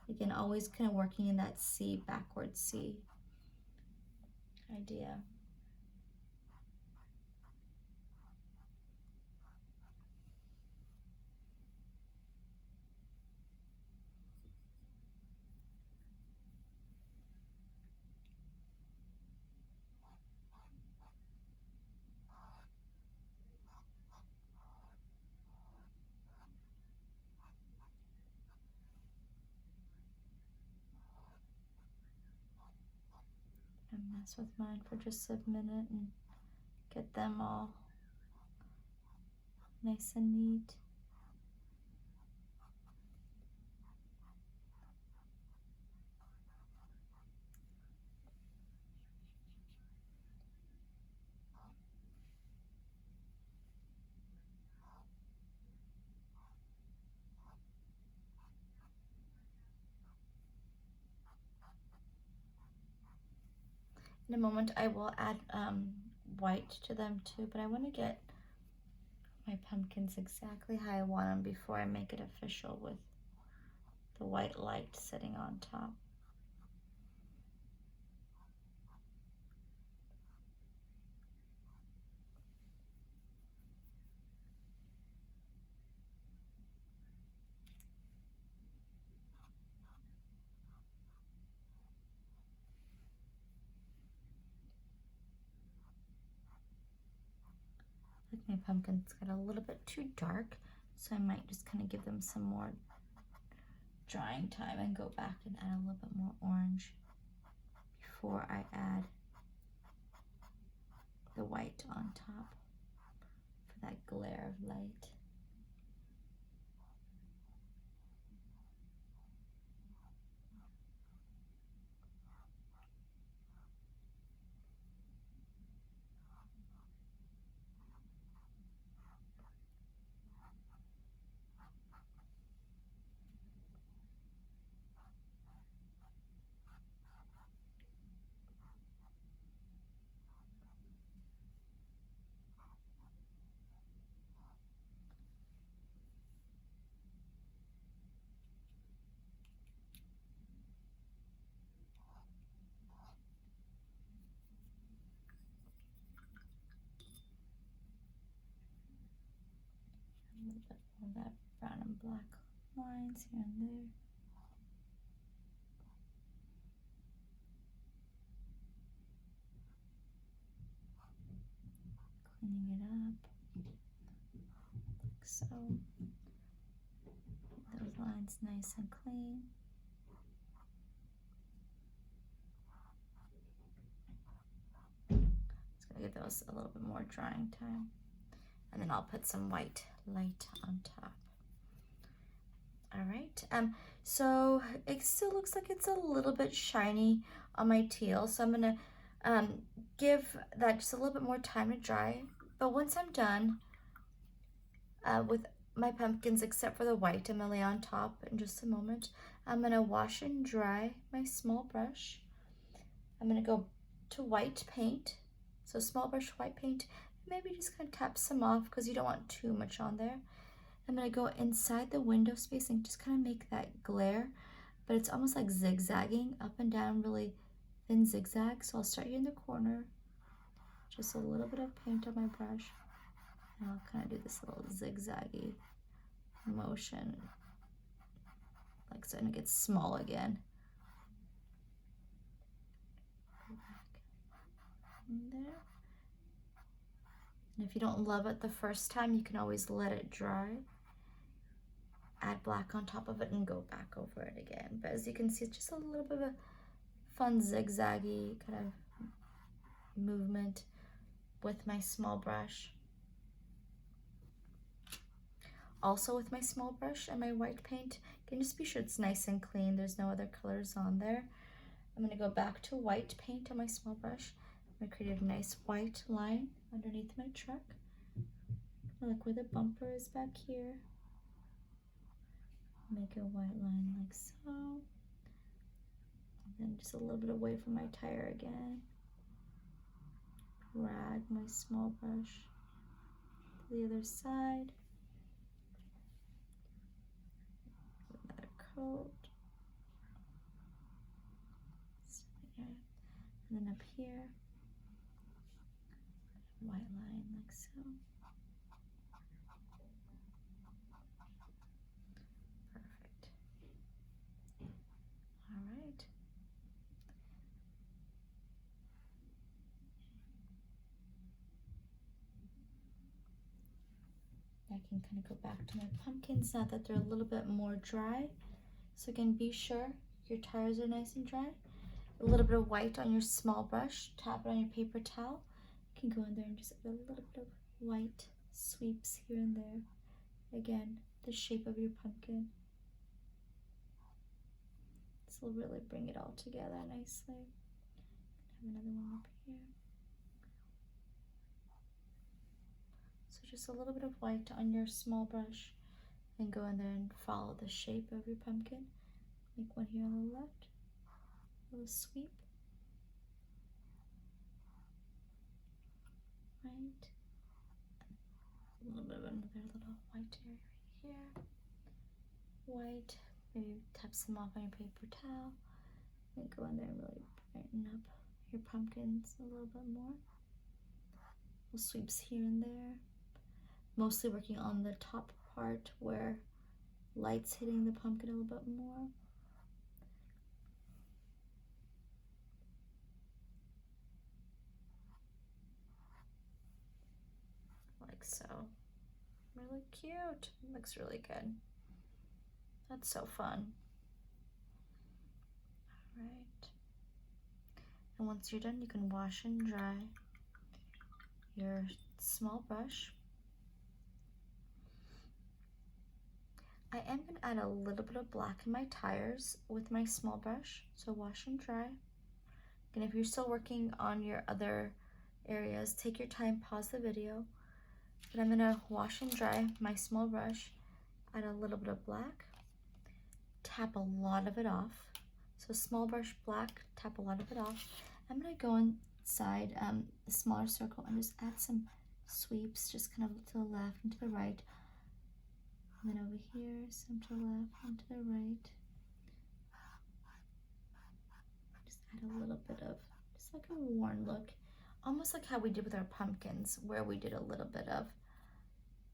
Again, always kind of working in that C, backwards C idea. And mess with mine for just a minute and get them all nice and neat. In a moment I will add white to them too, but I want to get my pumpkins exactly how I want them before I make it official with the white light sitting on top. My pumpkins got a little bit too dark, so I might just kind of give them some more drying time and go back and add a little bit more orange before I add the white on top for that glare of light. A little bit more of that brown and black lines here and there. Cleaning it up, like so. Get those lines nice and clean. Just gonna give those a little bit more drying time. And then I'll put some white light on top. All right, so it still looks like it's a little bit shiny on my teal, so I'm gonna give that just a little bit more time to dry. But once I'm done with my pumpkins, except for the white, I'm gonna lay on top in just a moment. I'm gonna wash and dry my small brush. I'm gonna go to white paint. So small brush white paint, maybe just kind of tap some off because you don't want too much on there. I'm gonna go inside the window space and just kind of make that glare, but it's almost like zigzagging up and down, really thin zigzag. So I'll start here in the corner, just a little bit of paint on my brush, and I'll kind of do this little zigzaggy motion, like so, and it gets small again. In there. And if you don't love it the first time, you can always let it dry, add black on top of it, and go back over it again. But as you can see, it's just a little bit of a fun zigzaggy kind of movement with my small brush. Also with my small brush and my white paint, you can just be sure it's nice and clean. There's no other colors on there. I'm gonna go back to white paint on my small brush. I'm gonna create a nice white line underneath my truck. Like where the bumper is back here. Make a white line like so. And then just a little bit away from my tire again. Drag my small brush to the other side. Another coat. And then up here, white line like so. Perfect. All right. I can kind of go back to my pumpkins now that they're a little bit more dry. So again, be sure your tires are nice and dry. A little bit of white on your small brush, tap it on your paper towel. You can go in there and just put a little bit of white sweeps here and there. Again, the shape of your pumpkin. This will really bring it all together nicely. Have another one up here. So just a little bit of white on your small brush and go in there and follow the shape of your pumpkin. Make one here on the left. A little sweep. Right. A little bit of another little white area right here. White. Maybe tap some off on your paper towel. And go in there and really brighten up your pumpkins a little bit more. Little sweeps here and there. Mostly working on the top part where light's hitting the pumpkin a little bit more. Like so. Really cute. Looks really good. That's so fun. All right. And once you're done, you can wash and dry your small brush. I am going to add a little bit of black in my tires with my small brush, so wash and dry. And if you're still working on your other areas, take your time, pause the video. But I'm going to wash and dry my small brush, add a little bit of black, tap a lot of it off. So small brush black, tap a lot of it off. I'm going to go inside the smaller circle and just add some sweeps, just kind of to the left and to the right. And then over here, some to the left and to the right. Just add a little bit of, just like a worn look. Almost like how we did with our pumpkins, where we did a little bit of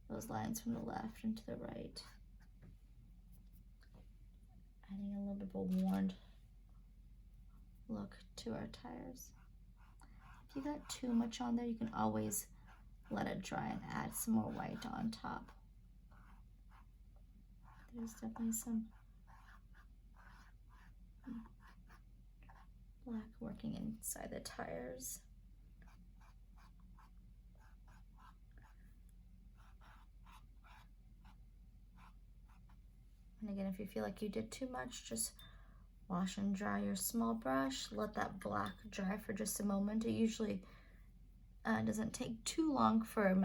those lines from the left and to the right. Adding a little bit of a worn look to our tires. If you got too much on there, you can always let it dry and add some more white on top. There's definitely some black working inside the tires. And again, if you feel like you did too much, just wash and dry your small brush. Let that black dry for just a moment. It usually doesn't take too long for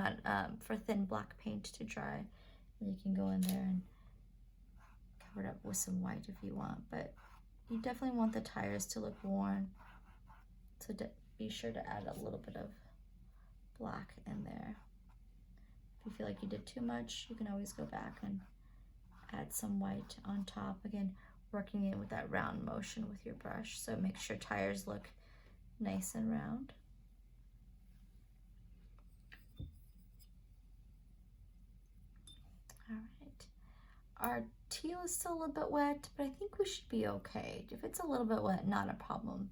thin black paint to dry. And you can go in there and cover it up with some white if you want, but you definitely want the tires to look worn. So be sure to add a little bit of black in there. If you feel like you did too much, you can always go back and add some white on top. Again, working it with that round motion with your brush, so make sure tires look nice and round. All right, our teal is still a little bit wet, but I think we should be okay. If it's a little bit wet, not a problem.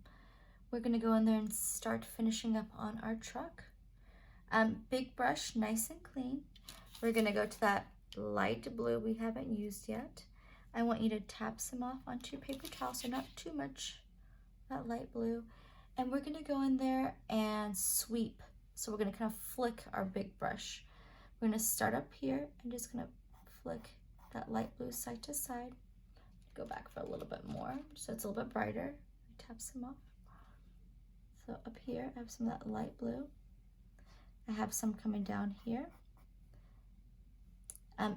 We're gonna go in there and start finishing up on our truck. Big brush, nice and clean. We're gonna go to that light blue we haven't used yet. I want you to tap some off onto your paper towel, so not too much, that light blue. And we're gonna go in there and sweep. So we're gonna kind of flick our big brush. We're gonna start up here and just gonna flick that light blue side to side. Go back for a little bit more, so it's a little bit brighter. Tap some off. So up here, I have some of that light blue. I have some coming down here.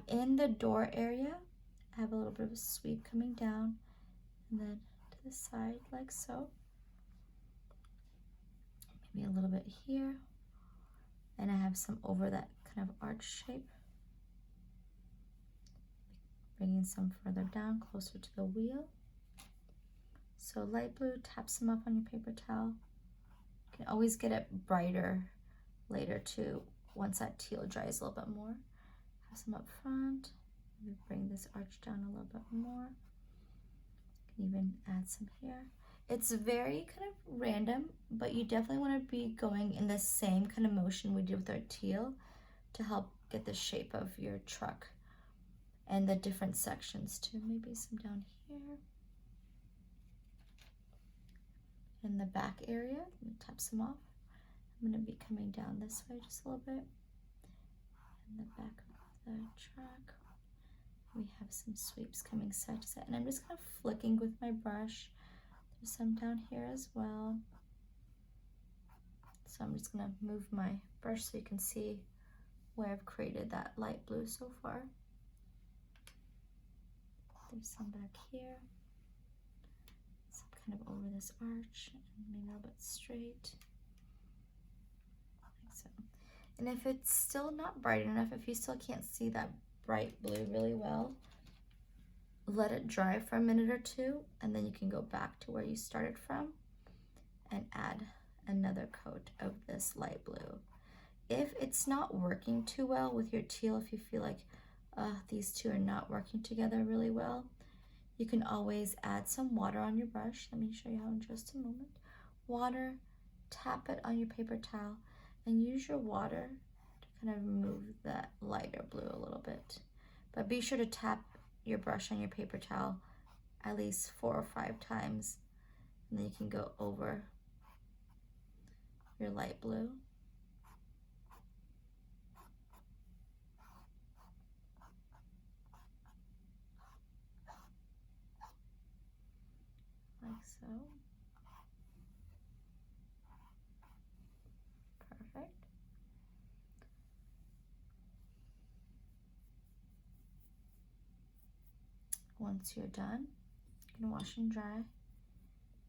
In the door area, I have a little bit of a sweep coming down and then to the side like so. Maybe a little bit here. And I have some over that kind of arch shape. Bringing some further down, closer to the wheel. So light blue, tap some up on your paper towel. You can always get it brighter later too, once that teal dries a little bit more. Have some up front. Maybe bring this arch down a little bit more. You can even add some here. It's very kind of random, but you definitely want to be going in the same kind of motion we did with our teal to help get the shape of your truck and the different sections too. Maybe some down here. In the back area, let me tap some off. I'm going to be coming down this way just a little bit. In the back of the truck, we have some sweeps coming side to side, and I'm just kind of flicking with my brush. There's some down here as well. So I'm just going to move my brush so you can see where I've created that light blue so far. There's some back here. Some kind of over this arch, and maybe a little bit straight. Like so. And if it's still not bright enough, if you still can't see that bright blue really well, let it dry for a minute or two, and then you can go back to where you started from and add another coat of this light blue. If it's not working too well with your teal, if you feel like these two are not working together really well, you can always add some water on your brush. Let me show you how in just a moment. Water, tap it on your paper towel, and use your water to kind of move that lighter blue a little bit. But be sure to tap your brush on your paper towel at least 4 or 5 times, and then you can go over your light blue. Like so. Perfect. Once you're done, you can wash and dry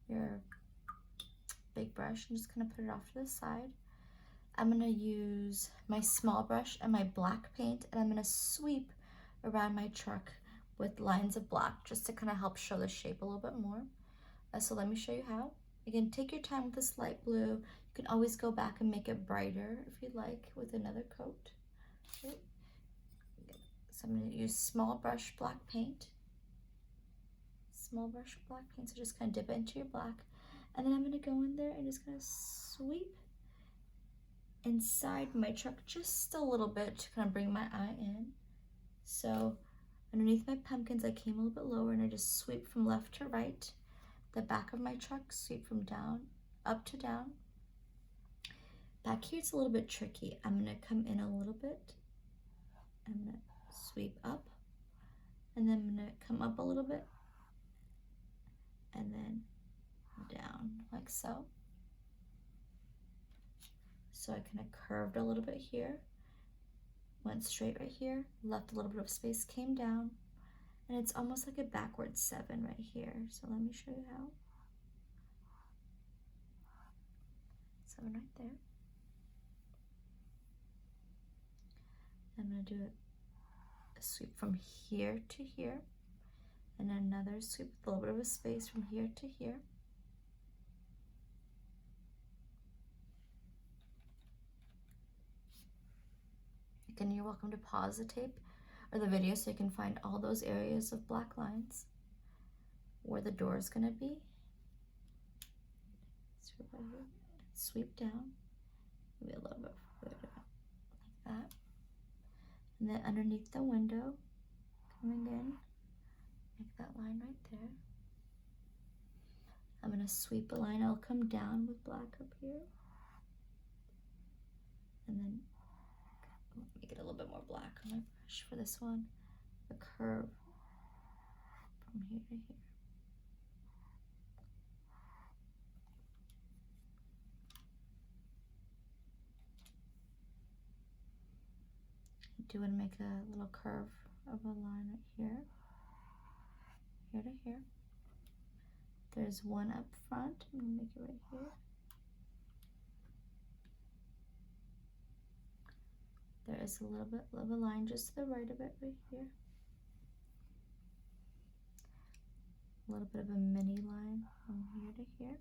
your big brush. I'm just gonna put it off to the side. I'm gonna use my small brush and my black paint, and I'm gonna sweep around my truck with lines of black just to kind of help show the shape a little bit more. So let me show you how. Again, take your time with this light blue. You can always go back and make it brighter if you'd like with another coat. Okay. So I'm gonna use small brush black paint. Small brush black paint, so just kind of dip it into your black. And then I'm gonna go in there and just kind of sweep inside my truck just a little bit to kind of bring my eye in. So underneath my pumpkins, I came a little bit lower and I just sweep from left to right. The back of my truck, sweep from down, up to down. Back here, it's a little bit tricky. I'm gonna come in a little bit. I'm gonna sweep up, and then I'm gonna come up a little bit, and then down, like so. So I kind of curved a little bit here, went straight right here, left a little bit of space, came down, and it's almost like a backward 7 right here. So let me show you how. 7 right there. I'm going to do a sweep from here to here, and another sweep with a little bit of a space from here to here. Again, you're welcome to pause the tape or the video so you can find all those areas of black lines where the door is going to be. Sweep down, maybe a little bit further down, like that. And then underneath the window, coming in, make that line right there. I'm going to sweep a line. I'll come down with black up here. And then make it a little bit more black on my brush for this one. A curve from here to here. I do want to make a little curve of a line right here. Here to here. There's one up front. I'm going to make it right here. There is a little bit of a line just to the right of it right here. A little bit of a mini line from here to here.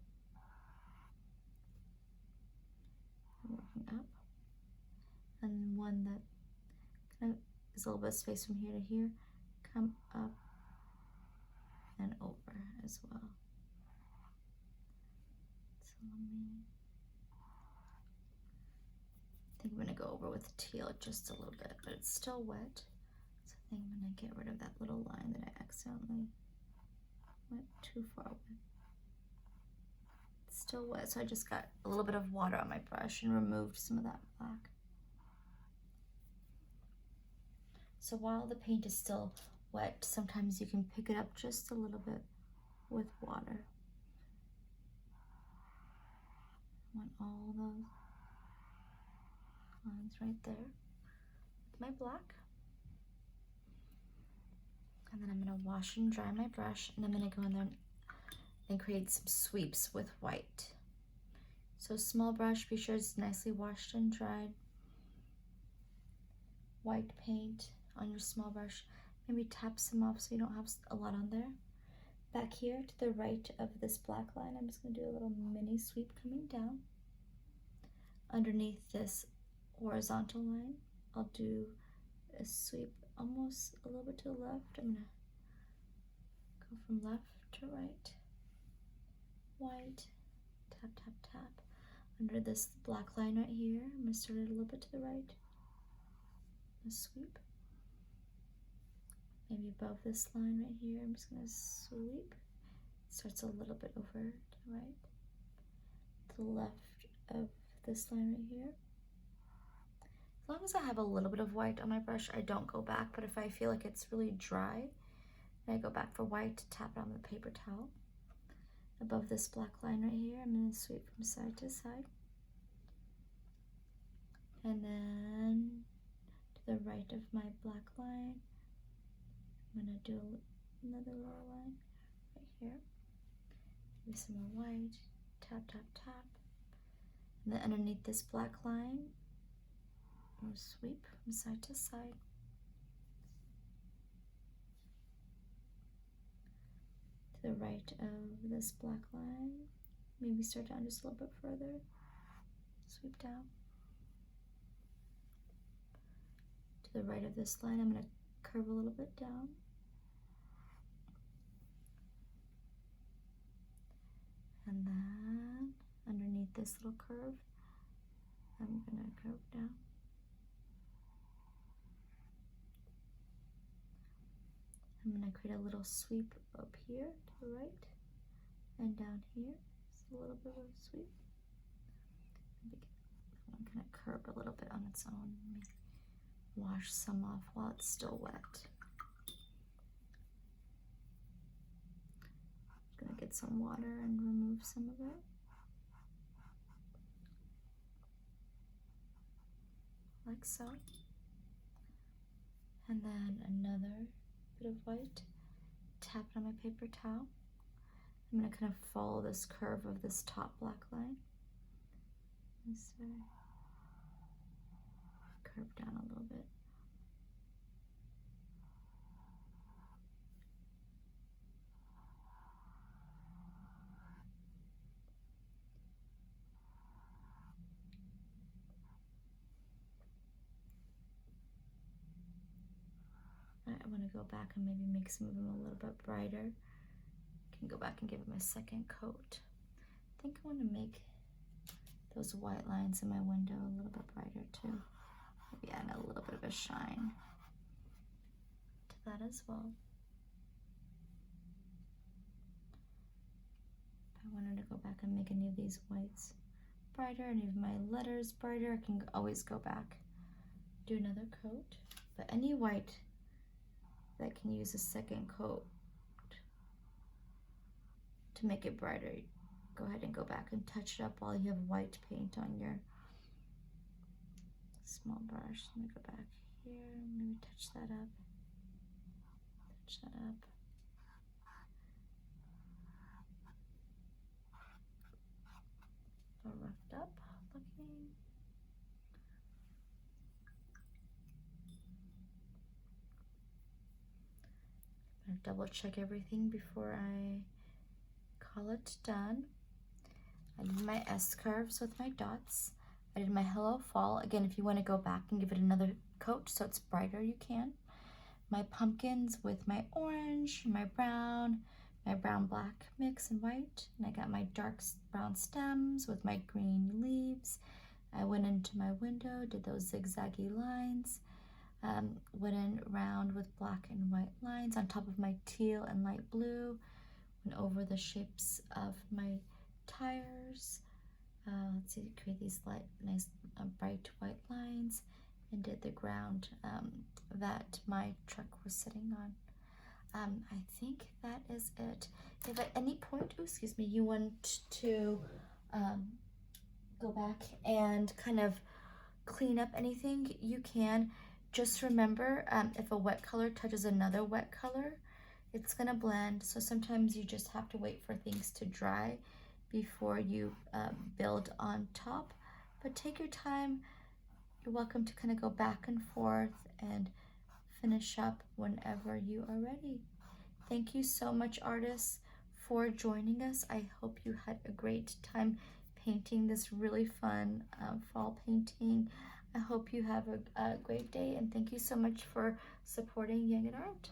I'm working up. And one that kind of is a little bit of space from here to here. Come up and over as well. So I think I'm going to go over with teal just a little bit, but it's still wet. So I think I'm going to get rid of that little line that I accidentally went too far with. It's still wet, so I just got a little bit of water on my brush and removed some of that black. So while the paint is still wet, sometimes you can pick it up just a little bit with water. I want all those lines right there with my black. And then I'm going to wash and dry my brush, and I'm going to go in there and create some sweeps with white. So small brush, be sure it's nicely washed and dried. White paint on your small brush. Maybe tap some off so you don't have a lot on there. Back here to the right of this black line, I'm just going to do a little mini sweep coming down. Underneath this horizontal line, I'll do a sweep almost a little bit to the left. I'm going to go from left to right. White, tap, tap, tap. Under this black line right here, I'm going to start it a little bit to the right. A sweep. Maybe above this line right here, I'm just going to sweep. It starts a little bit over to the right. To the left of this line right here. As long as I have a little bit of white on my brush, I don't go back, but if I feel like it's really dry, I go back for white to tap it on the paper towel. Above this black line right here, I'm going to sweep from side to side. And then to the right of my black line, I'm going to do another little line right here. Maybe some more white, tap, tap, tap. And then underneath this black line, I'll sweep from side to side. To the right of this black line, maybe start down just a little bit further. Sweep down. To the right of this line, I'm going to curve a little bit down. And then underneath this little curve, I'm going to curve down. I'm going to create a little sweep up here to the right and down here. Just a little bit of a sweep. I'm going to curve a little bit on its own. Maybe wash some off while it's still wet. I'm going to get some water and remove some of it. Like so. And then another bit of white, tap it on my paper towel. I'm going to kind of follow this curve of this top black line This way. Curve down a little bit. I want to go back and maybe make some of them a little bit brighter. Can go back and give them a second coat. I think I want to make those white lines in my window a little bit brighter too. Maybe add a little bit of a shine to that as well. If I wanted to go back and make any of these whites brighter, any of my letters brighter, I can always go back, do another coat. But any white that can use a second coat to make it brighter, go ahead and go back and touch it up while you have white paint on your small brush. Let me go back here, maybe touch that up, touch that up. A roughed up looking. I'm gonna double check everything before I call it done. I did my S curves with my dots. I did my Hello Fall. Again, if you want to go back and give it another coat so it's brighter, you can. My pumpkins with my orange, my brown black mix and white. And I got my dark brown stems with my green leaves. I went into my window, did those zigzaggy lines. Went in round with black and white lines on top of my teal and light blue. Went over the shapes of my tires. Let's see, create these nice bright white lines, and did the ground that my truck was sitting on. I think that is it. If at any point, you want to go back and kind of clean up anything, you can. Just remember, if a wet color touches another wet color, it's gonna blend. So sometimes you just have to wait for things to dry before you build on top. But take your time. You're welcome to kind of go back and forth and finish up whenever you are ready. Thank you so much, artists, for joining us. I hope you had a great time painting this really fun fall painting. I hope you have a great day, and thank you so much for supporting Young at Art.